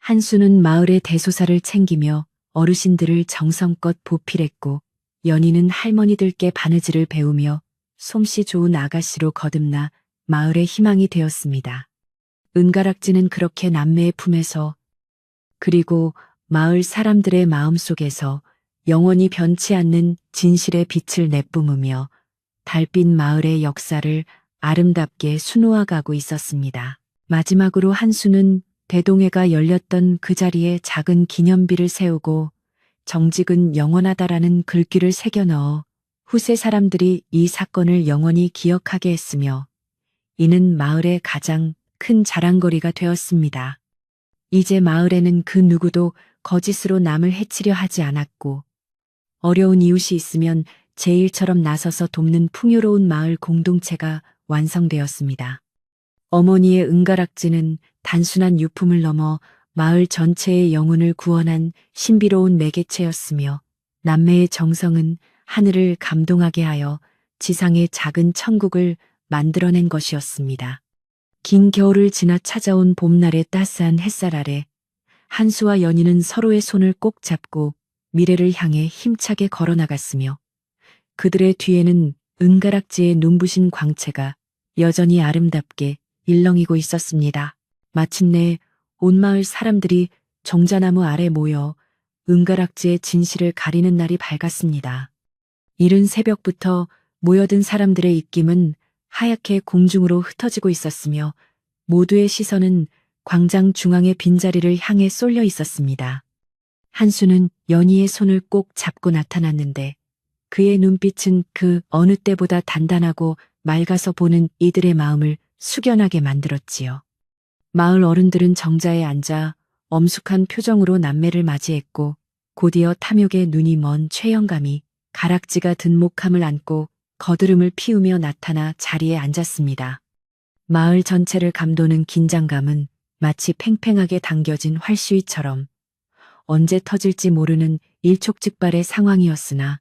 한수는 마을의 대소사를 챙기며 어르신들을 정성껏 보필했고 연희는 할머니들께 바느질을 배우며 솜씨 좋은 아가씨로 거듭나 마을의 희망이 되었습니다. 은가락지는 그렇게 남매의 품에서 그리고 마을 사람들의 마음속에서 영원히 변치 않는 진실의 빛을 내뿜으며 달빛 마을의 역사를 아름답게 수놓아가고 있었습니다. 마지막으로 한수는 대동회가 열렸던 그 자리에 작은 기념비를 세우고 정직은 영원하다라는 글귀를 새겨 넣어 후세 사람들이 이 사건을 영원히 기억하게 했으며 이는 마을의 가장 큰 자랑거리가 되었습니다. 이제 마을에는 그 누구도 거짓으로 남을 해치려 하지 않았고 어려운 이웃이 있으면 제일처럼 나서서 돕는 풍요로운 마을 공동체가 완성되었습니다. 어머니의 은가락지는 단순한 유품을 넘어 마을 전체의 영혼을 구원한 신비로운 매개체였으며 남매의 정성은 하늘을 감동하게 하여 지상의 작은 천국을 만들어낸 것이었습니다. 긴 겨울을 지나 찾아온 봄날의 따스한 햇살 아래 한수와 연희는 서로의 손을 꼭 잡고 미래를 향해 힘차게 걸어나갔으며 그들의 뒤에는 은가락지의 눈부신 광채가 여전히 아름답게 일렁이고 있었습니다. 마침내 온 마을 사람들이 정자나무 아래 모여 은가락지의 진실을 가리는 날이 밝았습니다. 이른 새벽부터 모여든 사람들의 입김은 하얗게 공중으로 흩어지고 있었으며 모두의 시선은 광장 중앙의 빈자리를 향해 쏠려 있었습니다. 한수는 연희의 손을 꼭 잡고 나타났는데 그의 눈빛은 그 어느 때보다 단단하고 맑아서 보는 이들의 마음을 숙연하게 만들었지요. 마을 어른들은 정자에 앉아 엄숙한 표정으로 남매를 맞이했고 곧이어 탐욕의 눈이 먼 최영감이 가락지가 든 목함을 안고 거드름을 피우며 나타나 자리에 앉았습니다. 마을 전체를 감도는 긴장감은 마치 팽팽하게 당겨진 활수위처럼 언제 터질지 모르는 일촉즉발의 상황이었으나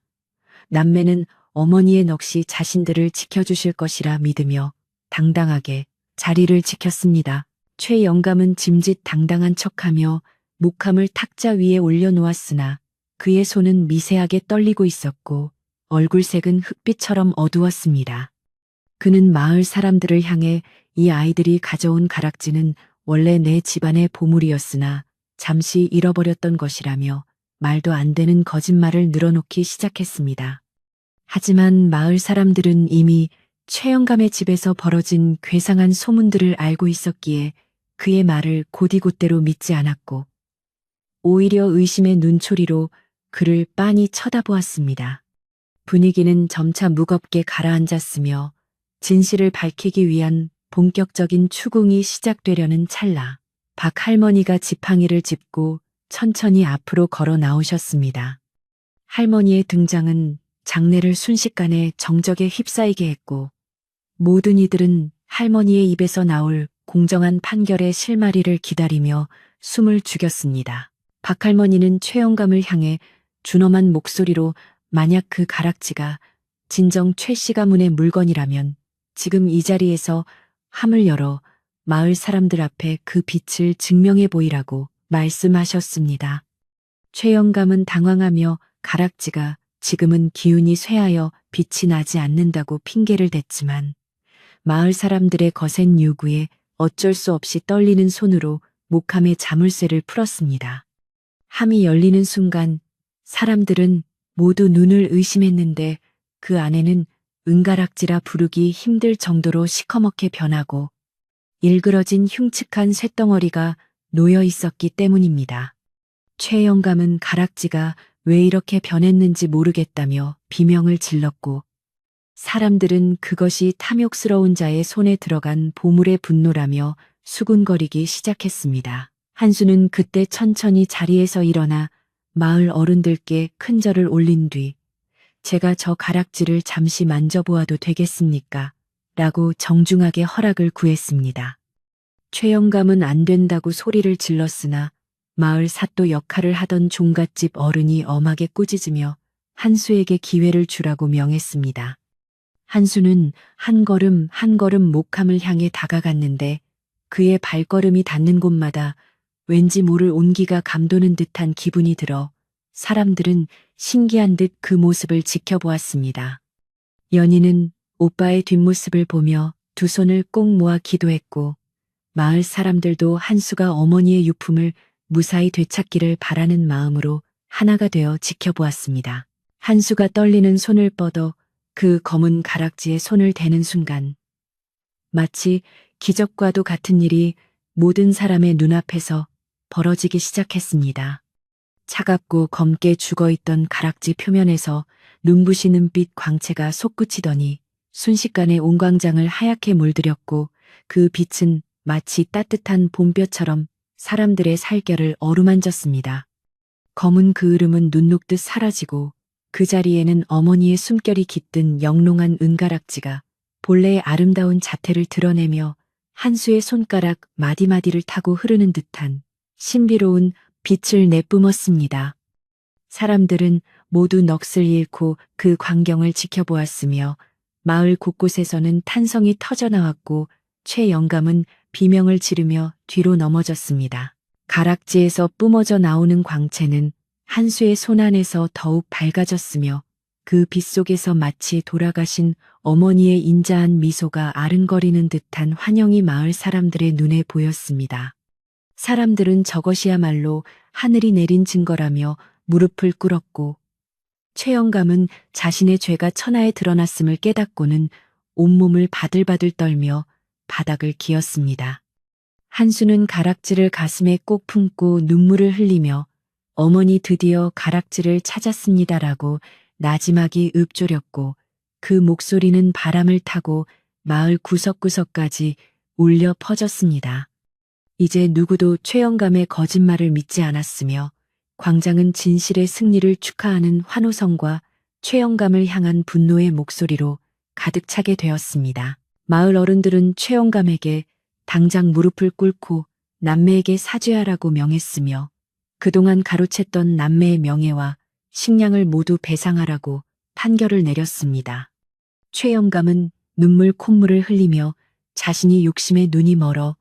남매는 어머니의 넋이 자신들을 지켜주실 것이라 믿으며 당당하게 자리를 지켰습니다. 최 영감은 짐짓 당당한 척하며 목함을 탁자 위에 올려놓았으나 그의 손은 미세하게 떨리고 있었고 얼굴색은 흑빛처럼 어두웠습니다. 그는 마을 사람들을 향해 이 아이들이 가져온 가락지는 원래 내 집안의 보물이었으나 잠시 잃어버렸던 것이라며 말도 안 되는 거짓말을 늘어놓기 시작했습니다. 하지만 마을 사람들은 이미 최영감의 집에서 벌어진 괴상한 소문들을 알고 있었기에 그의 말을 곧이곧대로 믿지 않았고 오히려 의심의 눈초리로 그를 빤히 쳐다보았습니다. 분위기는 점차 무겁게 가라앉았으며 진실을 밝히기 위한 본격적인 추궁이 시작되려는 찰나 박 할머니가 지팡이를 짚고 천천히 앞으로 걸어 나오셨습니다. 할머니의 등장은 장례를 순식간에 정적에 휩싸이게 했고 모든 이들은 할머니의 입에서 나올 공정한 판결의 실마리를 기다리며 숨을 죽였습니다. 박 할머니는 최영감을 향해 준엄한 목소리로 만약 그 가락지가 진정 최 씨 가문의 물건이라면 지금 이 자리에서 함을 열어 마을 사람들 앞에 그 빛을 증명해 보이라고 말씀하셨습니다. 최영감은 당황하며 가락지가 지금은 기운이 쇠하여 빛이 나지 않는다고 핑계를 댔지만 마을 사람들의 거센 요구에 어쩔 수 없이 떨리는 손으로 목함의 자물쇠를 풀었습니다. 함이 열리는 순간 사람들은 모두 눈을 의심했는데 그 안에는 은가락지라 부르기 힘들 정도로 시커멓게 변하고 일그러진 흉측한 쇳덩어리가 놓여 있었기 때문입니다. 최영감은 가락지가 왜 이렇게 변했는지 모르겠다며 비명을 질렀고 사람들은 그것이 탐욕스러운 자의 손에 들어간 보물의 분노라며 수군거리기 시작했습니다. 한수는 그때 천천히 자리에서 일어나 마을 어른들께 큰 절을 올린 뒤 제가 저 가락지를 잠시 만져보아도 되겠습니까? 라고 정중하게 허락을 구했습니다. 최영감은 안 된다고 소리를 질렀으나 마을 사또 역할을 하던 종갓집 어른이 엄하게 꾸짖으며 한수에게 기회를 주라고 명했습니다. 한수는 한 걸음 한 걸음 목함을 향해 다가갔는데 그의 발걸음이 닿는 곳마다 왠지 모를 온기가 감도는 듯한 기분이 들어 사람들은 신기한 듯 그 모습을 지켜보았습니다. 연희는 오빠의 뒷모습을 보며 두 손을 꼭 모아 기도했고 마을 사람들도 한수가 어머니의 유품을 무사히 되찾기를 바라는 마음으로 하나가 되어 지켜보았습니다. 한수가 떨리는 손을 뻗어 그 검은 가락지에 손을 대는 순간 마치 기적과도 같은 일이 모든 사람의 눈앞에서 벌어지기 시작했습니다. 차갑고 검게 죽어있던 가락지 표면에서 눈부시는 빛 광채가 솟구치더니 순식간에 온 광장을 하얗게 물들였고 그 빛은 마치 따뜻한 봄볕처럼 사람들의 살결을 어루만졌습니다. 검은 그을음은 눈 녹듯 사라지고 그 자리에는 어머니의 숨결이 깃든 영롱한 은가락지가 본래의 아름다운 자태를 드러내며 한수의 손가락 마디마디를 타고 흐르는 듯한 신비로운 빛을 내뿜었습니다. 사람들은 모두 넋을 잃고 그 광경을 지켜보았으며 마을 곳곳에서는 탄성이 터져나왔고 최영감은 비명을 지르며 뒤로 넘어졌습니다. 가락지에서 뿜어져 나오는 광채는 한수의 손 안에서 더욱 밝아졌으며 그 빛 속에서 마치 돌아가신 어머니의 인자한 미소가 아른거리는 듯한 환영이 마을 사람들의 눈에 보였습니다. 사람들은 저것이야말로 하늘이 내린 증거라며 무릎을 꿇었고 최영감은 자신의 죄가 천하에 드러났음을 깨닫고는 온몸을 바들바들 떨며 바닥을 기었습니다. 한수는 가락지를 가슴에 꼭 품고 눈물을 흘리며 어머니 드디어 가락지를 찾았습니다라고 나지막이 읊조렸고 그 목소리는 바람을 타고 마을 구석구석까지 울려 퍼졌습니다. 이제 누구도 최영감의 거짓말을 믿지 않았으며 광장은 진실의 승리를 축하하는 환호성과 최영감을 향한 분노의 목소리로 가득 차게 되었습니다. 마을 어른들은 최영감에게 당장 무릎을 꿇고 남매에게 사죄하라고 명했으며 그동안 가로챘던 남매의 명예와 식량을 모두 배상하라고 판결을 내렸습니다. 최 영감은 눈물 콧물을 흘리며 자신이 욕심에 눈이 멀어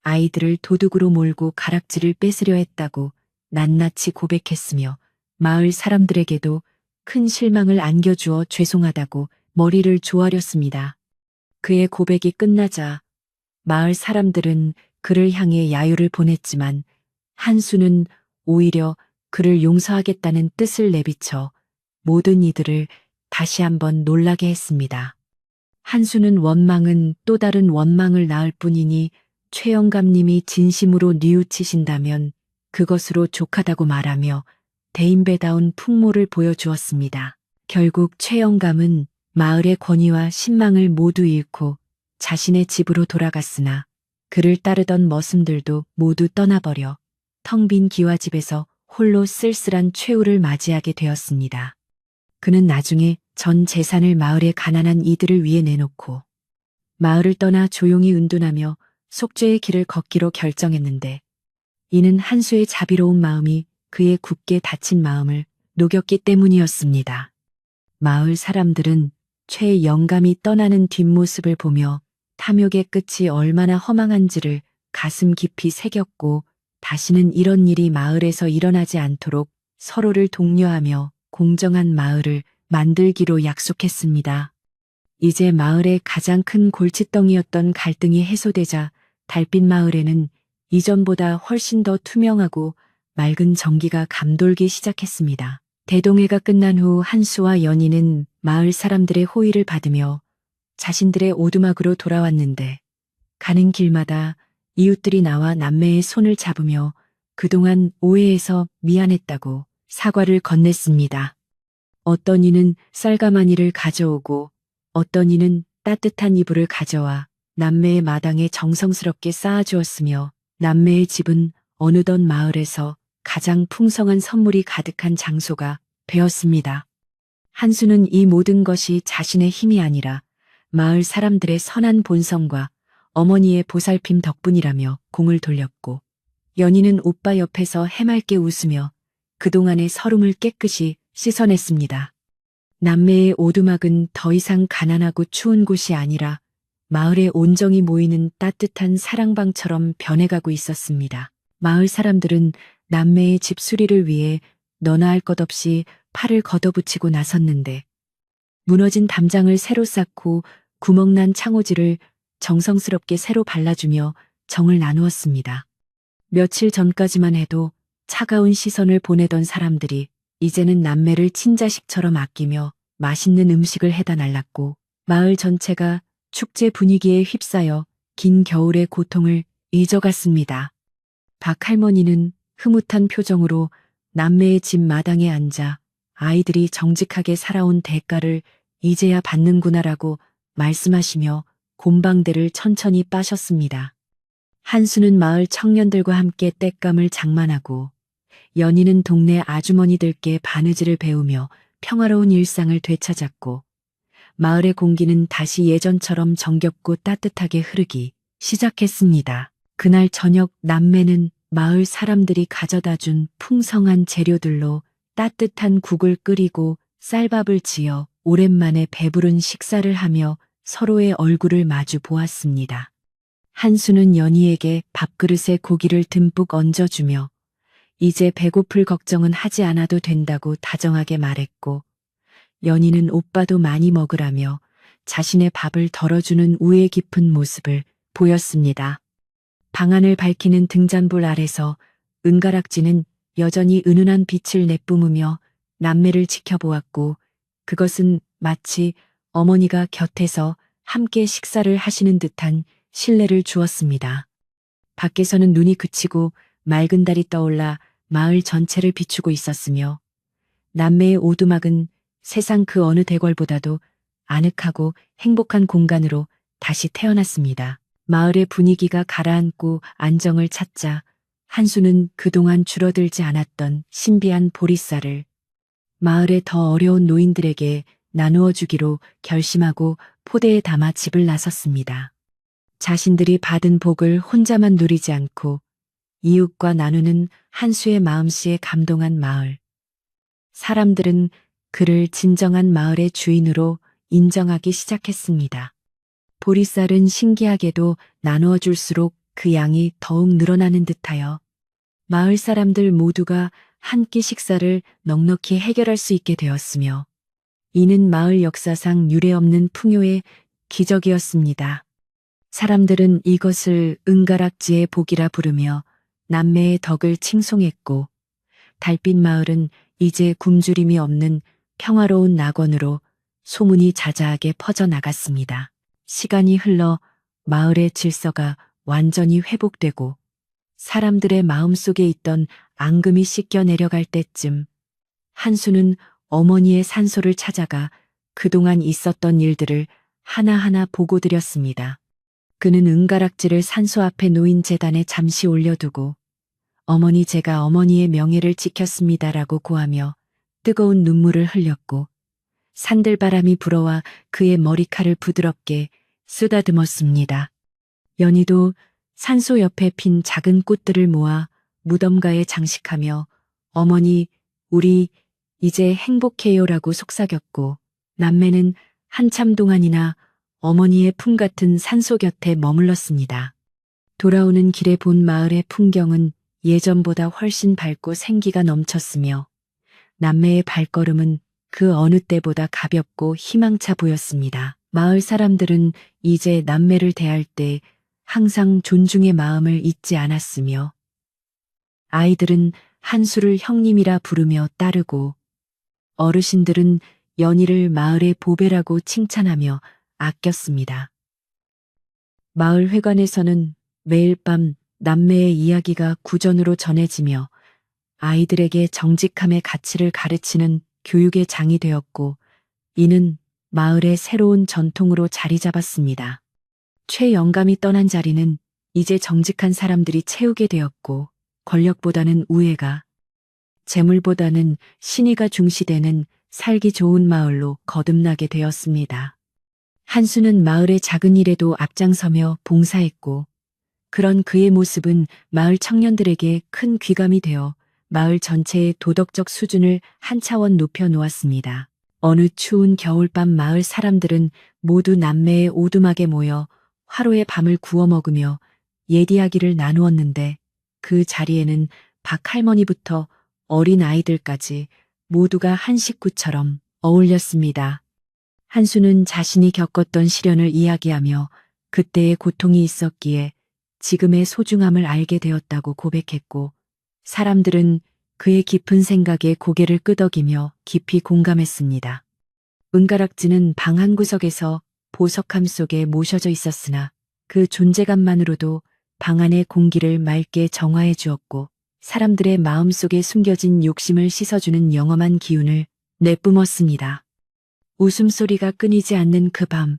아이들을 도둑으로 몰고 가락지를 뺏으려 했다고 낱낱이 고백했으며 마을 사람들에게도 큰 실망을 안겨주어 죄송하다고 머리를 조아렸습니다. 그의 고백이 끝나자 마을 사람들은 그를 향해 야유를 보냈지만 한수는 오히려 그를 용서하겠다는 뜻을 내비쳐 모든 이들을 다시 한번 놀라게 했습니다. 한수는 원망은 또 다른 원망을 낳을 뿐이니 최 영감님이 진심으로 뉘우치신다면 그것으로 족하다고 말하며 대인배다운 풍모를 보여주었습니다. 결국 최 영감은 마을의 권위와 신망을 모두 잃고 자신의 집으로 돌아갔으나 그를 따르던 머슴들도 모두 떠나버려 텅 빈 기와집에서 홀로 쓸쓸한 최후를 맞이하게 되었습니다. 그는 나중에 전 재산을 마을의 가난한 이들을 위해 내놓고 마을을 떠나 조용히 은둔하며 속죄의 길을 걷기로 결정했는데 이는 한수의 자비로운 마음이 그의 굳게 닫힌 마음을 녹였기 때문이었습니다. 마을 사람들은 최 영감이 떠나는 뒷모습을 보며 탐욕의 끝이 얼마나 허망한지를 가슴 깊이 새겼고 다시는 이런 일이 마을에서 일어나지 않도록 서로를 독려하며 공정한 마을을 만들기로 약속했습니다. 이제 마을의 가장 큰 골칫덩이였던 갈등이 해소되자 달빛 마을에는 이전보다 훨씬 더 투명하고 맑은 정기가 감돌기 시작했습니다. 대동회가 끝난 후 한수와 연희는 마을 사람들의 호의를 받으며 자신들의 오두막으로 돌아왔는데 가는 길마다 이웃들이 나와 남매의 손을 잡으며 그동안 오해해서 미안했다고 사과를 건넸습니다. 어떤 이는 쌀가마니를 가져오고 어떤 이는 따뜻한 이불을 가져와 남매의 마당에 정성스럽게 쌓아주었으며 남매의 집은 어느덧 마을에서 가장 풍성한 선물이 가득한 장소가 되었습니다. 한수는 이 모든 것이 자신의 힘이 아니라 마을 사람들의 선한 본성과 어머니의 보살핌 덕분이라며 공을 돌렸고 연희는 오빠 옆에서 해맑게 웃으며 그동안의 서름을 깨끗이 씻어냈습니다. 남매의 오두막은 더 이상 가난하고 추운 곳이 아니라 마을의 온정이 모이는 따뜻한 사랑방처럼 변해가고 있었습니다. 마을 사람들은 남매의 집 수리를 위해 너나 할 것 없이 팔을 걷어붙이고 나섰는데 무너진 담장을 새로 쌓고 구멍난 창호지를 정성스럽게 새로 발라주며 정을 나누었습니다. 며칠 전까지만 해도 차가운 시선을 보내던 사람들이 이제는 남매를 친자식처럼 아끼며 맛있는 음식을 해다 날랐고 마을 전체가 축제 분위기에 휩싸여 긴 겨울의 고통을 잊어갔습니다. 박 할머니는 흐뭇한 표정으로 남매의 집 마당에 앉아 아이들이 정직하게 살아온 대가를 이제야 받는구나라고 말씀하시며 곰방대를 천천히 빠셨습니다. 한수는 마을 청년들과 함께 땔감을 장만하고 연희는 동네 아주머니들께 바느질을 배우며 평화로운 일상을 되찾았고 마을의 공기는 다시 예전처럼 정겹고 따뜻하게 흐르기 시작했습니다. 그날 저녁 남매는 마을 사람들이 가져다 준 풍성한 재료들로 따뜻한 국을 끓이고 쌀밥을 지어 오랜만에 배부른 식사를 하며 서로의 얼굴을 마주 보았습니다. 한수는 연희에게 밥그릇에 고기를 듬뿍 얹어주며 이제 배고플 걱정은 하지 않아도 된다고 다정하게 말했고 연희는 오빠도 많이 먹으라며 자신의 밥을 덜어주는 우애 깊은 모습을 보였습니다. 방안을 밝히는 등잔불 아래서 은가락지는 여전히 은은한 빛을 내뿜으며 남매를 지켜보았고 그것은 마치 어머니가 곁에서 함께 식사를 하시는 듯한 신뢰를 주었습니다. 밖에서는 눈이 그치고 맑은 달이 떠올라 마을 전체를 비추고 있었으며 남매의 오두막은 세상 그 어느 대궐보다도 아늑하고 행복한 공간으로 다시 태어났습니다. 마을의 분위기가 가라앉고 안정을 찾자 한수는 그동안 줄어들지 않았던 신비한 보리쌀을 마을의 더 어려운 노인들에게 나누어 주기로 결심하고 포대에 담아 집을 나섰습니다. 자신들이 받은 복을 혼자만 누리지 않고 이웃과 나누는 한수의 마음씨에 감동한 마을 사람들은 그를 진정한 마을의 주인으로 인정하기 시작했습니다. 보리쌀은 신기하게도 나누어 줄수록 그 양이 더욱 늘어나는 듯하여 마을 사람들 모두가 한 끼 식사를 넉넉히 해결할 수 있게 되었으며 이는 마을 역사상 유례없는 풍요의 기적이었습니다. 사람들은 이것을 은가락지의 복이라 부르며 남매의 덕을 칭송했고 달빛 마을은 이제 굶주림이 없는 평화로운 낙원으로 소문이 자자하게 퍼져나갔습니다. 시간이 흘러 마을의 질서가 완전히 회복되고 사람들의 마음속에 있던 앙금이 씻겨 내려갈 때쯤 한수는 어머니의 산소를 찾아가 그동안 있었던 일들을 하나하나 보고드렸습니다. 그는 은가락지를 산소 앞에 놓인 재단에 잠시 올려두고 어머니 제가 어머니의 명예를 지켰습니다라고 고하며 뜨거운 눈물을 흘렸고 산들바람이 불어와 그의 머리칼을 부드럽게 쓰다듬었습니다. 연희도 산소 옆에 핀 작은 꽃들을 모아 무덤가에 장식하며 어머니 우리 이제 행복해요라고 속삭였고 남매는 한참 동안이나 어머니의 품 같은 산소 곁에 머물렀습니다. 돌아오는 길에 본 마을의 풍경은 예전보다 훨씬 밝고 생기가 넘쳤으며 남매의 발걸음은 그 어느 때보다 가볍고 희망차 보였습니다. 마을 사람들은 이제 남매를 대할 때 항상 존중의 마음을 잊지 않았으며 아이들은 한수를 형님이라 부르며 따르고 어르신들은 연희를 마을의 보배라고 칭찬하며 아꼈습니다. 마을 회관에서는 매일 밤 남매의 이야기가 구전으로 전해지며 아이들에게 정직함의 가치를 가르치는 교육의 장이 되었고 이는 마을의 새로운 전통으로 자리 잡았습니다. 최영감이 떠난 자리는 이제 정직한 사람들이 채우게 되었고 권력보다는 우애가, 재물보다는 신의가 중시되는 살기 좋은 마을로 거듭나게 되었습니다. 한수는 마을의 작은 일에도 앞장서며 봉사했고 그런 그의 모습은 마을 청년들에게 큰 귀감이 되어 마을 전체의 도덕적 수준을 한 차원 높여 놓았습니다. 어느 추운 겨울밤 마을 사람들은 모두 남매의 오두막에 모여 화로의 밤을 구워 먹으며 옛 이야기를 나누었는데 그 자리에는 박할머니부터 어린 아이들까지 모두가 한 식구처럼 어울렸습니다. 한수는 자신이 겪었던 시련을 이야기하며 그때의 고통이 있었기에 지금의 소중함을 알게 되었다고 고백했고 사람들은 그의 깊은 생각에 고개를 끄덕이며 깊이 공감했습니다. 은가락지는 방 한 구석에서 보석함 속에 모셔져 있었으나 그 존재감만으로도 방 안의 공기를 맑게 정화해 주었고 사람들의 마음속에 숨겨진 욕심을 씻어주는 영험한 기운을 내뿜었습니다. 웃음소리가 끊이지 않는 그 밤,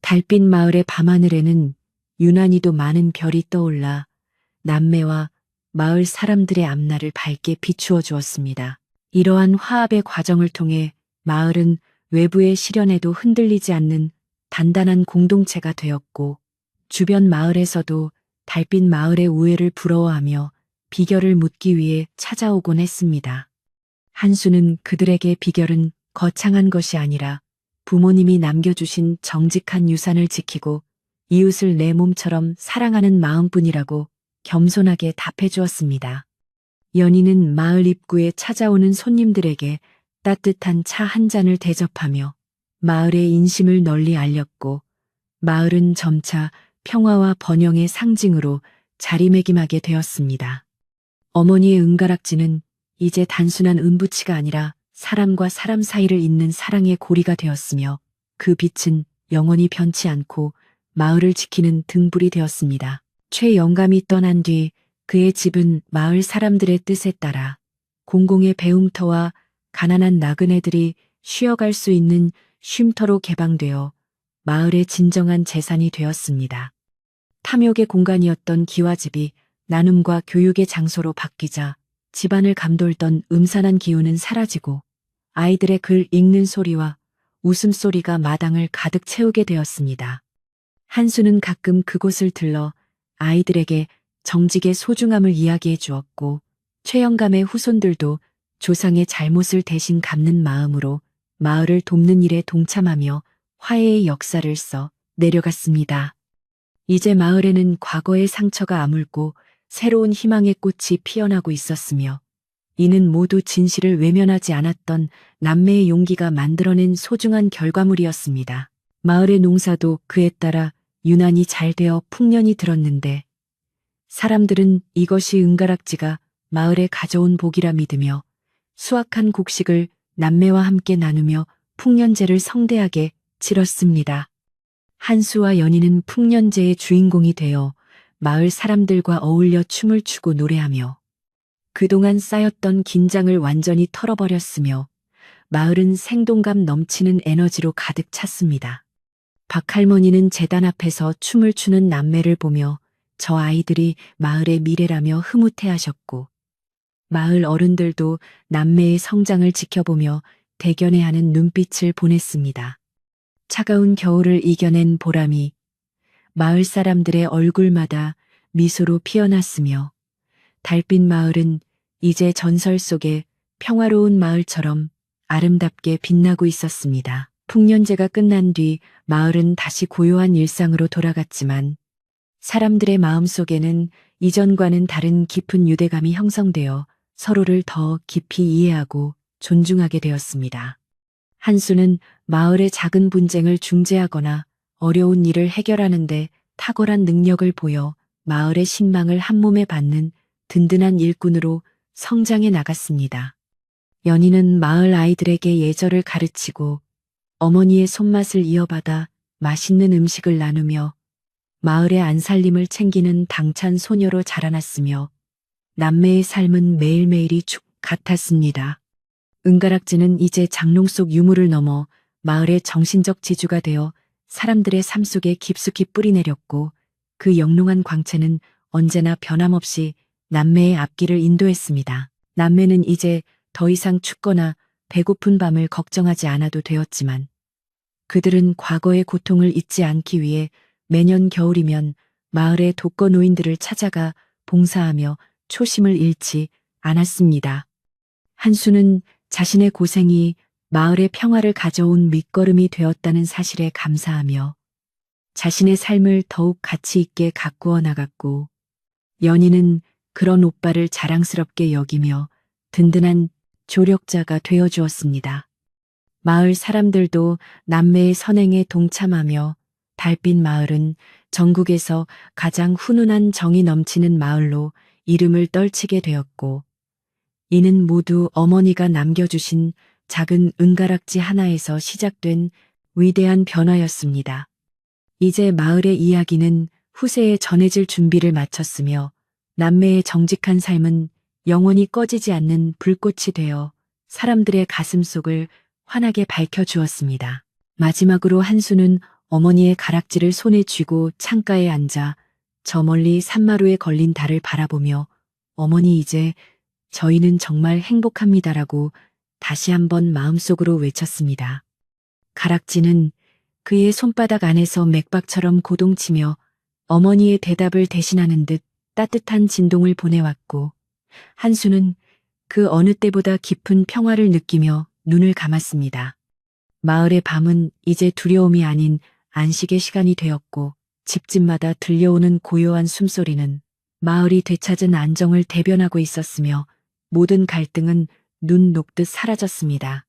달빛 마을의 밤하늘에는 유난히도 많은 별이 떠올라 남매와 마을 사람들의 앞날을 밝게 비추어 주었습니다. 이러한 화합의 과정을 통해 마을은 외부의 시련에도 흔들리지 않는 단단한 공동체가 되었고 주변 마을에서도 달빛 마을의 우애를 부러워하며 비결을 묻기 위해 찾아오곤 했습니다. 한수는 그들에게 비결은 거창한 것이 아니라 부모님이 남겨주신 정직한 유산을 지키고 이웃을 내 몸처럼 사랑하는 마음뿐이라고 겸손하게 답해 주었습니다. 연희는 마을 입구에 찾아오는 손님들에게 따뜻한 차 한 잔을 대접하며 마을의 인심을 널리 알렸고 마을은 점차 평화와 번영의 상징으로 자리매김하게 되었습니다. 어머니의 은가락지는 이제 단순한 은부치가 아니라 사람과 사람 사이를 잇는 사랑의 고리가 되었으며 그 빛은 영원히 변치 않고 마을을 지키는 등불이 되었습니다. 최영감이 떠난 뒤 그의 집은 마을 사람들의 뜻에 따라 공공의 배움터와 가난한 나그네들이 쉬어갈 수 있는 쉼터로 개방되어 마을의 진정한 재산이 되었습니다. 탐욕의 공간이었던 기와집이 나눔과 교육의 장소로 바뀌자 집안을 감돌던 음산한 기운은 사라지고 아이들의 글 읽는 소리와 웃음소리가 마당을 가득 채우게 되었습니다. 한수는 가끔 그곳을 들러 아이들에게 정직의 소중함을 이야기해 주었고 최영감의 후손들도 조상의 잘못을 대신 갚는 마음으로 마을을 돕는 일에 동참하며 화해의 역사를 써 내려갔습니다. 이제 마을에는 과거의 상처가 아물고 새로운 희망의 꽃이 피어나고 있었으며 이는 모두 진실을 외면하지 않았던 남매의 용기가 만들어낸 소중한 결과물이었습니다. 마을의 농사도 그에 따라 유난히 잘 되어 풍년이 들었는데 사람들은 이것이 은가락지가 마을에 가져온 복이라 믿으며 수확한 곡식을 남매와 함께 나누며 풍년제를 성대하게 치렀습니다. 한수와 연희는 풍년제의 주인공이 되어 마을 사람들과 어울려 춤을 추고 노래하며 그동안 쌓였던 긴장을 완전히 털어버렸으며 마을은 생동감 넘치는 에너지로 가득 찼습니다. 박할머니는 제단 앞에서 춤을 추는 남매를 보며 저 아이들이 마을의 미래라며 흐뭇해하셨고 마을 어른들도 남매의 성장을 지켜보며 대견해하는 눈빛을 보냈습니다. 차가운 겨울을 이겨낸 보람이 마을 사람들의 얼굴마다 미소로 피어났으며 달빛 마을은 이제 전설 속의 평화로운 마을처럼 아름답게 빛나고 있었습니다. 풍년제가 끝난 뒤 마을은 다시 고요한 일상으로 돌아갔지만 사람들의 마음속에는 이전과는 다른 깊은 유대감이 형성되어 서로를 더 깊이 이해하고 존중하게 되었습니다. 한수는 마을의 작은 분쟁을 중재하거나 어려운 일을 해결하는데 탁월한 능력을 보여 마을의 신망을 한몸에 받는 든든한 일꾼으로 성장해 나갔습니다. 연희는 마을 아이들에게 예절을 가르치고 어머니의 손맛을 이어받아 맛있는 음식을 나누며 마을의 안살림을 챙기는 당찬 소녀로 자라났으며 남매의 삶은 매일매일이 축 같았습니다. 은가락지는 이제 장롱 속 유물을 넘어 마을의 정신적 지주가 되어 사람들의 삶 속에 깊숙이 뿌리내렸고 그 영롱한 광채는 언제나 변함없이 남매의 앞길을 인도했습니다. 남매는 이제 더 이상 춥거나 배고픈 밤을 걱정하지 않아도 되었지만 그들은 과거의 고통을 잊지 않기 위해 매년 겨울이면 마을의 독거노인들을 찾아가 봉사하며 초심을 잃지 않았습니다. 한수는 자신의 고생이 마을의 평화를 가져온 밑거름이 되었다는 사실에 감사하며 자신의 삶을 더욱 가치 있게 가꾸어 나갔고 연희는 그런 오빠를 자랑스럽게 여기며 든든한 조력자가 되어 주었습니다. 마을 사람들도 남매의 선행에 동참하며 달빛 마을은 전국에서 가장 훈훈한 정이 넘치는 마을로 이름을 떨치게 되었고 이는 모두 어머니가 남겨주신 작은 은가락지 하나에서 시작된 위대한 변화였습니다. 이제 마을의 이야기는 후세에 전해질 준비를 마쳤으며 남매의 정직한 삶은 영원히 꺼지지 않는 불꽃이 되어 사람들의 가슴 속을 환하게 밝혀주었습니다. 마지막으로 한수는 어머니의 가락지를 손에 쥐고 창가에 앉아 저 멀리 산마루에 걸린 달을 바라보며 어머니 이제 저희는 정말 행복합니다라고 다시 한번 마음속으로 외쳤습니다. 가락지는 그의 손바닥 안에서 맥박처럼 고동치며 어머니의 대답을 대신하는 듯 따뜻한 진동을 보내왔고 한수는 그 어느 때보다 깊은 평화를 느끼며 눈을 감았습니다. 마을의 밤은 이제 두려움이 아닌 안식의 시간이 되었고 집집마다 들려오는 고요한 숨소리는 마을이 되찾은 안정을 대변하고 있었으며 모든 갈등은 눈 녹듯 사라졌습니다.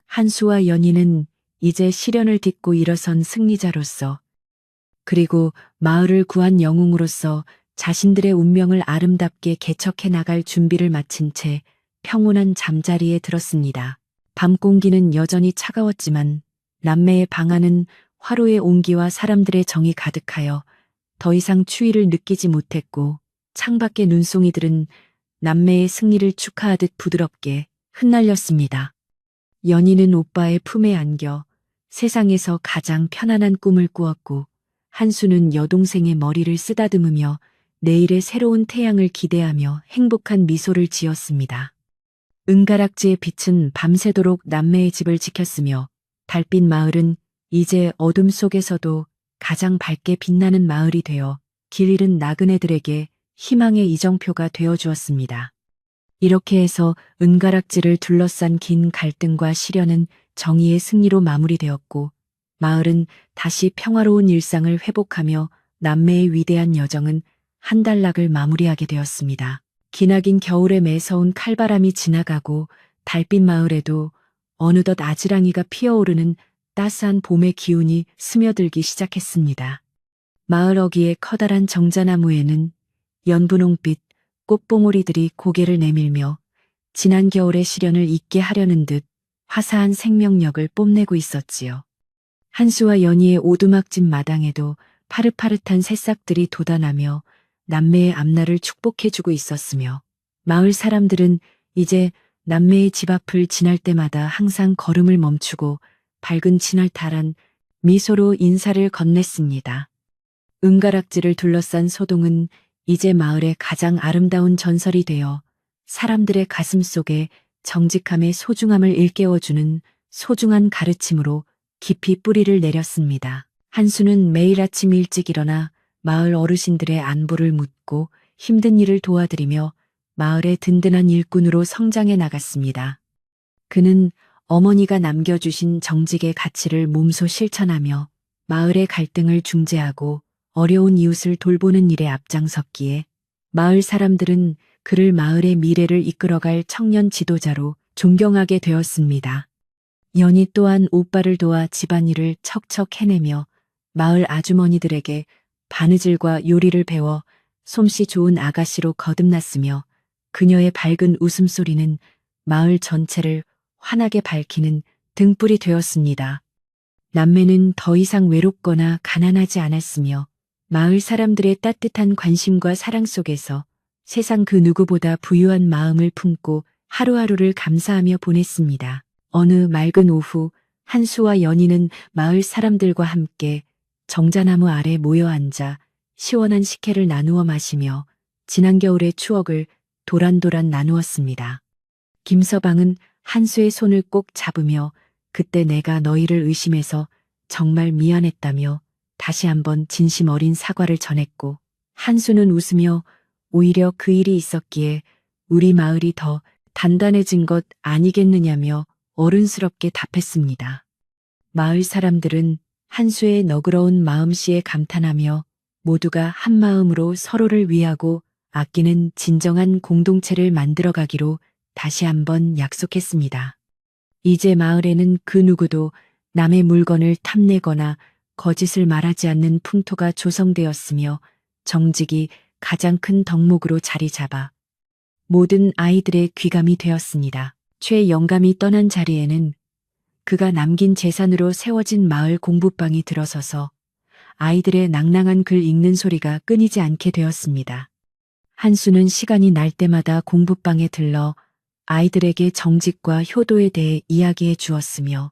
한수와 연희는 이제 시련을 딛고 일어선 승리자로서 그리고 마을을 구한 영웅으로서 자신들의 운명을 아름답게 개척해 나갈 준비를 마친 채 평온한 잠자리에 들었습니다. 밤 공기는 여전히 차가웠지만 남매의 방 안은 화로의 온기와 사람들의 정이 가득하여 더 이상 추위를 느끼지 못했고 창밖의 눈송이들은 남매의 승리를 축하하듯 부드럽게 흩날렸습니다. 연희는 오빠의 품에 안겨 세상에서 가장 편안한 꿈을 꾸었고 한수는 여동생의 머리를 쓰다듬으며 내일의 새로운 태양을 기대하며 행복한 미소를 지었습니다. 은가락지의 빛은 밤새도록 남매의 집을 지켰으며 달빛 마을은 이제 어둠 속에서도 가장 밝게 빛나는 마을이 되어 길 잃은 나그네들에게 희망의 이정표가 되어 주었습니다. 이렇게 해서 은가락지를 둘러싼 긴 갈등과 시련은 정의의 승리로 마무리되었고 마을은 다시 평화로운 일상을 회복하며 남매의 위대한 여정은 한 단락을 마무리하게 되었습니다. 기나긴 겨울에 매서운 칼바람이 지나가고 달빛 마을에도 어느덧 아지랑이가 피어오르는 따스한 봄의 기운이 스며들기 시작했습니다. 마을 어귀의 커다란 정자나무에는 연분홍빛 꽃봉오리들이 고개를 내밀며 지난 겨울의 시련을 잊게 하려는 듯 화사한 생명력을 뽐내고 있었지요. 한수와 연희의 오두막집 마당에도 파릇파릇한 새싹들이 돋아나며 남매의 앞날을 축복해주고 있었으며 마을 사람들은 이제 남매의 집 앞을 지날 때마다 항상 걸음을 멈추고 밝은 진알탈한 미소로 인사를 건넸습니다. 은가락지를 둘러싼 소동은 이제 마을의 가장 아름다운 전설이 되어 사람들의 가슴 속에 정직함의 소중함을 일깨워주는 소중한 가르침으로 깊이 뿌리를 내렸습니다. 한수는 매일 아침 일찍 일어나 마을 어르신들의 안부를 묻고 힘든 일을 도와드리며 마을의 든든한 일꾼으로 성장해 나갔습니다. 그는 어머니가 남겨주신 정직의 가치를 몸소 실천하며 마을의 갈등을 중재하고 어려운 이웃을 돌보는 일에 앞장섰기에 마을 사람들은 그를 마을의 미래를 이끌어갈 청년 지도자로 존경하게 되었습니다. 연희 또한 오빠를 도와 집안일을 척척 해내며 마을 아주머니들에게 바느질과 요리를 배워 솜씨 좋은 아가씨로 거듭났으며 그녀의 밝은 웃음소리는 마을 전체를 환하게 밝히는 등불이 되었습니다. 남매는 더 이상 외롭거나 가난하지 않았으며 마을 사람들의 따뜻한 관심과 사랑 속에서 세상 그 누구보다 부유한 마음을 품고 하루하루를 감사하며 보냈습니다. 어느 맑은 오후 한수와 연희는 마을 사람들과 함께 정자나무 아래 모여 앉아 시원한 식혜를 나누어 마시며 지난 겨울의 추억을 도란도란 나누었습니다. 김서방은 한수의 손을 꼭 잡으며 그때 내가 너희를 의심해서 정말 미안했다며 다시 한번 진심 어린 사과를 전했고 한수는 웃으며 오히려 그 일이 있었기에 우리 마을이 더 단단해진 것 아니겠느냐며 어른스럽게 답했습니다. 마을 사람들은 한수의 너그러운 마음씨에 감탄하며 모두가 한마음으로 서로를 위하고 아끼는 진정한 공동체를 만들어가기로 다시 한번 약속했습니다. 이제 마을에는 그 누구도 남의 물건을 탐내거나 거짓을 말하지 않는 풍토가 조성되었으며 정직이 가장 큰 덕목으로 자리 잡아 모든 아이들의 귀감이 되었습니다. 최 영감이 떠난 자리에는 그가 남긴 재산으로 세워진 마을 공부방이 들어서서 아이들의 낭낭한 글 읽는 소리가 끊이지 않게 되었습니다. 한수는 시간이 날 때마다 공부방에 들러 아이들에게 정직과 효도에 대해 이야기해 주었으며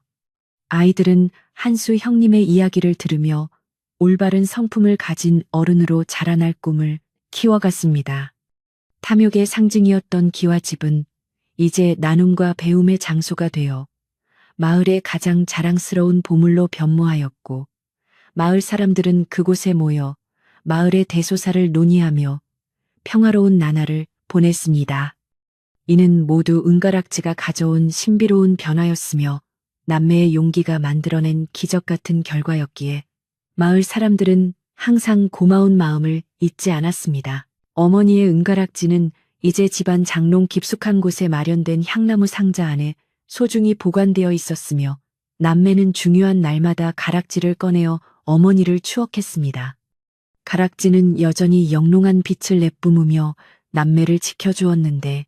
아이들은 한수 형님의 이야기를 들으며 올바른 성품을 가진 어른으로 자라날 꿈을 키워갔습니다. 탐욕의 상징이었던 기와집은 이제 나눔과 배움의 장소가 되어 마을의 가장 자랑스러운 보물로 변모하였고 마을 사람들은 그곳에 모여 마을의 대소사를 논의하며 평화로운 나날을 보냈습니다. 이는 모두 은가락지가 가져온 신비로운 변화였으며 남매의 용기가 만들어낸 기적 같은 결과였기에 마을 사람들은 항상 고마운 마음을 잊지 않았습니다. 어머니의 은가락지는 이제 집안 장롱 깊숙한 곳에 마련된 향나무 상자 안에 소중히 보관되어 있었으며 남매는 중요한 날마다 가락지를 꺼내어 어머니를 추억했습니다. 가락지는 여전히 영롱한 빛을 내뿜으며 남매를 지켜주었는데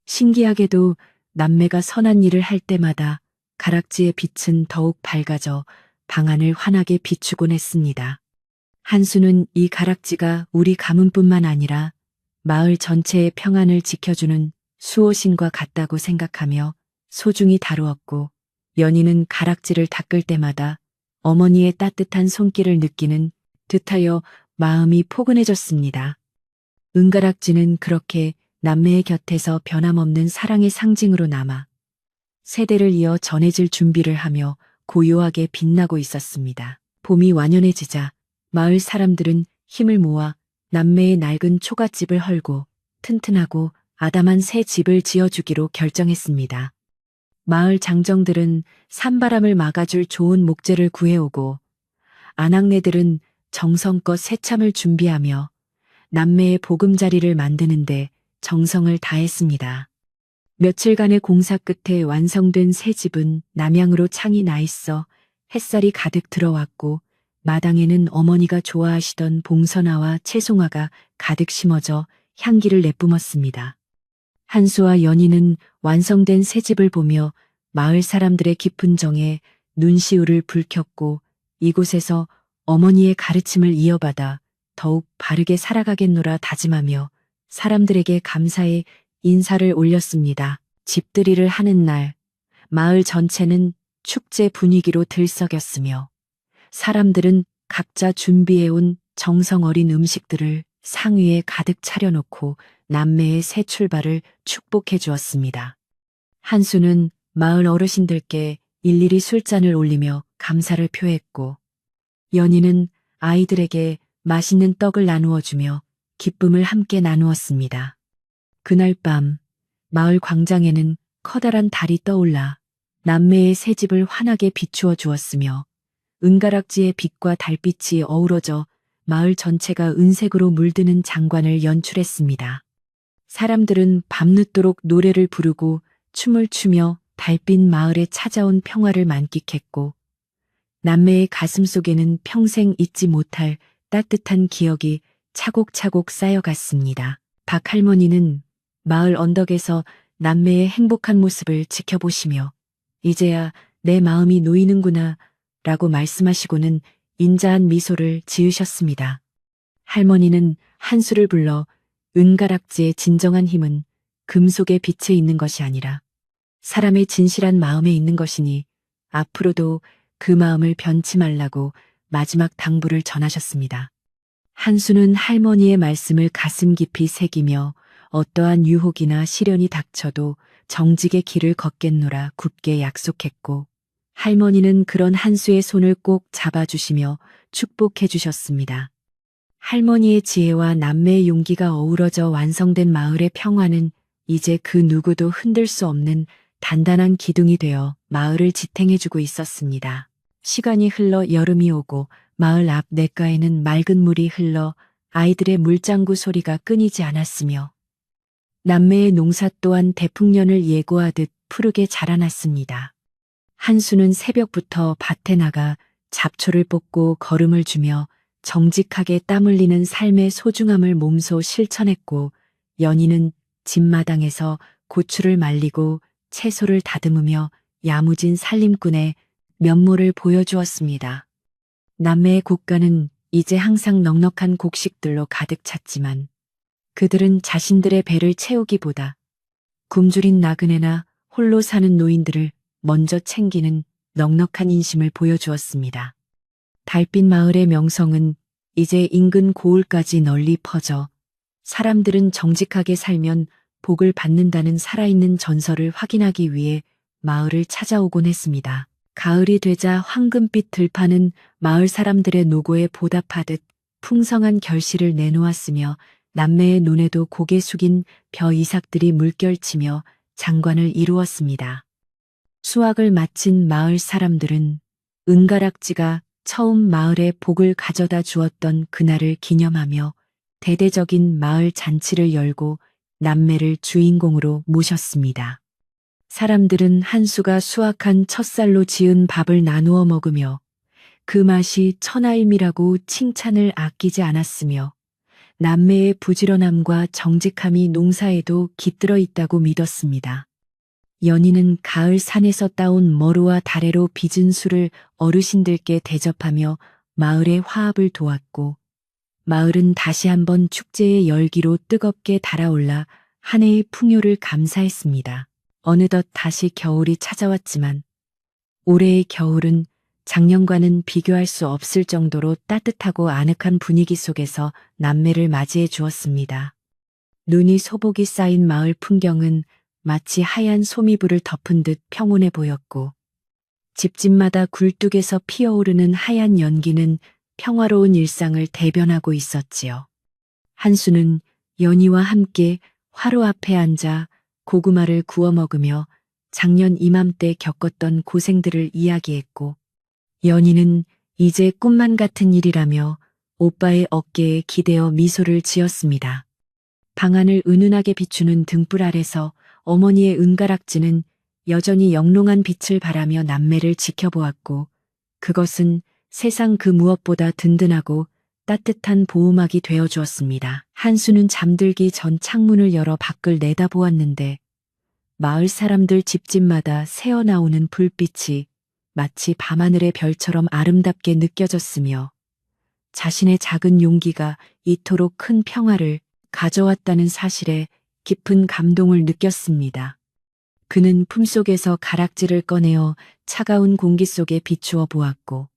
신기하게도 남매가 선한 일을 할 때마다 가락지의 빛은 더욱 밝아져 방안을 환하게 비추곤 했습니다. 한수는 이 가락지가 우리 가문뿐만 아니라 마을 전체의 평안을 지켜주는 수호신과 같다고 생각하며 소중히 다루었고 연희는 가락지를 닦을 때마다 어머니의 따뜻한 손길을 느끼는 듯하여 마음이 포근해졌습니다. 은가락지는 그렇게 남매의 곁에서 변함없는 사랑의 상징으로 남아 세대를 이어 전해질 준비를 하며 고요하게 빛나고 있었습니다. 봄이 완연해지자 마을 사람들은 힘을 모아 남매의 낡은 초가집을 헐고 튼튼하고 아담한 새 집을 지어주기로 결정했습니다. 마을 장정들은 산바람을 막아줄 좋은 목재를 구해오고 아낙네들은 정성껏 새참을 준비하며 남매의 보금자리를 만드는데 정성을 다했습니다. 며칠간의 공사 끝에 완성된 새 집은 남향으로 창이 나 있어 햇살이 가득 들어왔고 마당에는 어머니가 좋아하시던 봉선화와 채송화가 가득 심어져 향기를 내뿜었습니다. 한수와 연희는 완성된 새 집을 보며 마을 사람들의 깊은 정에 눈시울을 붉혔고 이곳에서 어머니의 가르침을 이어받아 더욱 바르게 살아가겠노라 다짐하며 사람들에게 감사의 인사를 올렸습니다. 집들이를 하는 날, 마을 전체는 축제 분위기로 들썩였으며 사람들은 각자 준비해온 정성 어린 음식들을 상위에 가득 차려놓고 남매의 새 출발을 축복해 주었습니다. 한수는 마을 어르신들께 일일이 술잔을 올리며 감사를 표했고 연희는 아이들에게 맛있는 떡을 나누어 주며 기쁨을 함께 나누었습니다. 그날 밤 마을 광장에는 커다란 달이 떠올라 남매의 새 집을 환하게 비추어 주었으며 은가락지의 빛과 달빛이 어우러져 마을 전체가 은색으로 물드는 장관을 연출했습니다. 사람들은 밤늦도록 노래를 부르고 춤을 추며 달빛 마을에 찾아온 평화를 만끽했고 남매의 가슴 속에는 평생 잊지 못할 따뜻한 기억이 차곡차곡 쌓여갔습니다. 박 할머니는 마을 언덕에서 남매의 행복한 모습을 지켜보시며 이제야 내 마음이 놓이는구나 라고 말씀하시고는 인자한 미소를 지으셨습니다. 할머니는 한수를 불러 은가락지의 진정한 힘은 금속의 빛에 있는 것이 아니라 사람의 진실한 마음에 있는 것이니 앞으로도 그 마음을 변치 말라고 마지막 당부를 전하셨습니다. 한수는 할머니의 말씀을 가슴 깊이 새기며 어떠한 유혹이나 시련이 닥쳐도 정직의 길을 걷겠노라 굳게 약속했고 할머니는 그런 한수의 손을 꼭 잡아주시며 축복해 주셨습니다. 할머니의 지혜와 남매의 용기가 어우러져 완성된 마을의 평화는 이제 그 누구도 흔들 수 없는 단단한 기둥이 되어 마을을 지탱해주고 있었습니다. 시간이 흘러 여름이 오고 마을 앞 냇가에는 맑은 물이 흘러 아이들의 물장구 소리가 끊이지 않았으며 남매의 농사 또한 대풍년을 예고하듯 푸르게 자라났습니다. 한수는 새벽부터 밭에 나가 잡초를 뽑고 거름을 주며 정직하게 땀 흘리는 삶의 소중함을 몸소 실천했고 연희는 집마당에서 고추를 말리고 채소를 다듬으며 야무진 살림꾼의 면모를 보여주었습니다. 남매의 곳간은 이제 항상 넉넉한 곡식들로 가득 찼지만 그들은 자신들의 배를 채우기보다 굶주린 나그네나 홀로 사는 노인들을 먼저 챙기는 넉넉한 인심을 보여주었습니다. 달빛 마을의 명성은 이제 인근 고을까지 널리 퍼져 사람들은 정직하게 살면 복을 받는다는 살아있는 전설을 확인하기 위해 마을을 찾아오곤 했습니다. 가을이 되자 황금빛 들판은 마을 사람들의 노고에 보답하듯 풍성한 결실을 내놓았으며 남매의 눈에도 고개 숙인 벼 이삭들이 물결치며 장관을 이루었습니다. 수확을 마친 마을 사람들은 은가락지가 처음 마을에 복을 가져다 주었던 그날을 기념하며 대대적인 마을 잔치를 열고 남매를 주인공으로 모셨습니다. 사람들은 한수가 수확한 첫살로 지은 밥을 나누어 먹으며 그 맛이 천하임이라고 칭찬을 아끼지 않았으며 남매의 부지런함과 정직함이 농사에도 깃들어 있다고 믿었습니다. 연희는 가을 산에서 따온 머루와 다래로 빚은 술을 어르신들께 대접하며 마을의 화합을 도왔고 마을은 다시 한번 축제의 열기로 뜨겁게 달아올라 한 해의 풍요를 감사했습니다. 어느덧 다시 겨울이 찾아왔지만 올해의 겨울은 작년과는 비교할 수 없을 정도로 따뜻하고 아늑한 분위기 속에서 남매를 맞이해 주었습니다. 눈이 소복이 쌓인 마을 풍경은 마치 하얀 소미불을 덮은 듯 평온해 보였고 집집마다 굴뚝에서 피어오르는 하얀 연기는 평화로운 일상을 대변하고 있었지요. 한수는 연희와 함께 화로 앞에 앉아 고구마를 구워 먹으며 작년 이맘때 겪었던 고생들을 이야기했고, 연희는 이제 꿈만 같은 일이라며 오빠의 어깨에 기대어 미소를 지었습니다. 방안을 은은하게 비추는 등불 아래서 어머니의 은가락지는 여전히 영롱한 빛을 발하며 남매를 지켜보았고, 그것은 세상 그 무엇보다 든든하고 따뜻한 보호막이 되어 주었습니다. 한수는 잠들기 전 창문을 열어 밖을 내다보았는데, 마을 사람들 집집마다 새어나오는 불빛이 마치 밤하늘의 별처럼 아름답게 느껴졌으며, 자신의 작은 용기가 이토록 큰 평화를 가져왔다는 사실에 깊은 감동을 느꼈습니다. 그는 품속에서 가락지를 꺼내어 차가운 공기 속에 비추어 보았고,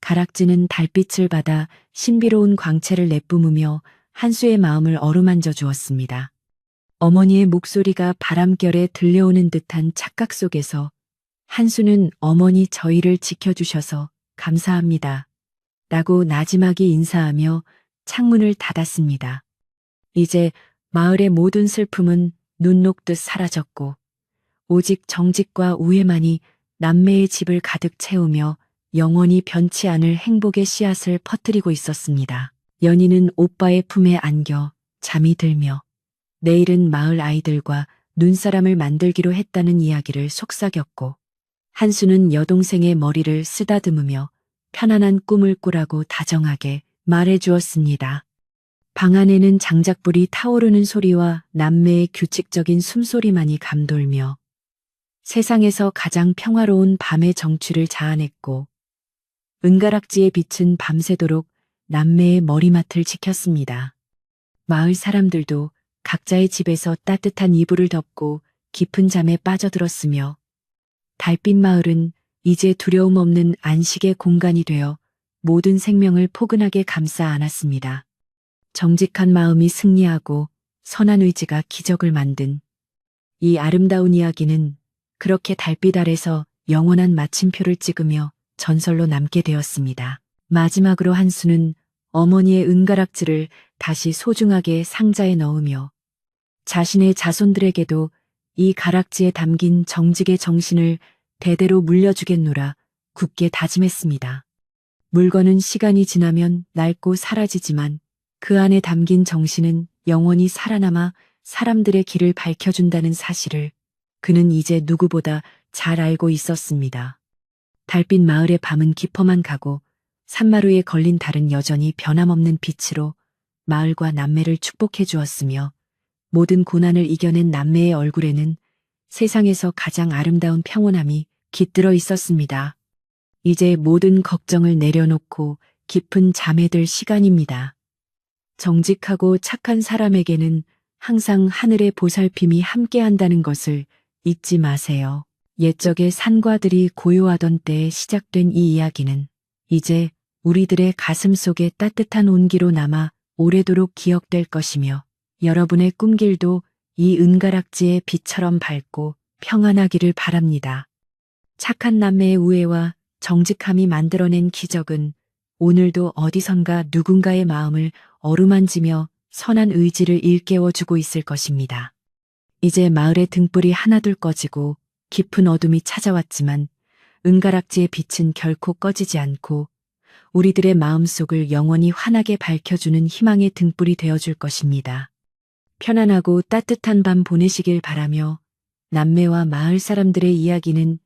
가락지는 달빛을 받아 신비로운 광채를 내뿜으며 한수의 마음을 어루만져 주었습니다. 어머니의 목소리가 바람결에 들려오는 듯한 착각 속에서 한수는 어머니 저희를 지켜주셔서 감사합니다. 라고 나지막이 인사하며 창문을 닫았습니다. 이제 마을의 모든 슬픔은 눈 녹듯 사라졌고, 오직 정직과 우애만이 남매의 집을 가득 채우며 영원히 변치 않을 행복의 씨앗을 퍼뜨리고 있었습니다. 연희는 오빠의 품에 안겨 잠이 들며 내일은 마을 아이들과 눈사람을 만들기로 했다는 이야기를 속삭였고, 한수는 여동생의 머리를 쓰다듬으며 편안한 꿈을 꾸라고 다정하게 말해 주었습니다. 방 안에는 장작불이 타오르는 소리와 남매의 규칙적인 숨소리만이 감돌며 세상에서 가장 평화로운 밤의 정취를 자아냈고, 은가락지의 빛은 밤새도록 남매의 머리맡을 지켰습니다. 마을 사람들도 각자의 집에서 따뜻한 이불을 덮고 깊은 잠에 빠져들었으며, 달빛 마을은 이제 두려움 없는 안식의 공간이 되어 모든 생명을 포근하게 감싸 안았습니다. 정직한 마음이 승리하고 선한 의지가 기적을 만든 이 아름다운 이야기는 그렇게 달빛 아래서 영원한 마침표를 찍으며 전설로 남게 되었습니다. 마지막으로 한수는 어머니의 은가락지를 다시 소중하게 상자에 넣으며 자신의 자손들에게도 이 가락지에 담긴 정직의 정신을 대대로 물려주겠노라 굳게 다짐했습니다. 물건은 시간이 지나면 낡고 사라지지만 그 안에 담긴 정신은 영원히 살아남아 사람들의 길을 밝혀준다는 사실을 그는 이제 누구보다 잘 알고 있었습니다. 달빛 마을의 밤은 깊어만 가고 산마루에 걸린 달은 여전히 변함없는 빛으로 마을과 남매를 축복해 주었으며, 모든 고난을 이겨낸 남매의 얼굴에는 세상에서 가장 아름다운 평온함이 깃들어 있었습니다. 이제 모든 걱정을 내려놓고 깊은 잠에 들 시간입니다. 정직하고 착한 사람에게는 항상 하늘의 보살핌이 함께한다는 것을 잊지 마세요. 옛적의 산과들이 고요하던 때에 시작된 이 이야기는 이제 우리들의 가슴 속에 따뜻한 온기로 남아 오래도록 기억될 것이며, 여러분의 꿈길도 이 은가락지의 빛처럼 밝고 평안하기를 바랍니다. 착한 남매의 우애와 정직함이 만들어낸 기적은 오늘도 어디선가 누군가의 마음을 어루만지며 선한 의지를 일깨워주고 있을 것입니다. 이제 마을의 등불이 하나둘 꺼지고 깊은 어둠이 찾아왔지만 은가락지의 빛은 결코 꺼지지 않고 우리들의 마음속을 영원히 환하게 밝혀주는 희망의 등불이 되어줄 것입니다. 편안하고 따뜻한 밤 보내시길 바라며 남매와 마을 사람들의 이야기는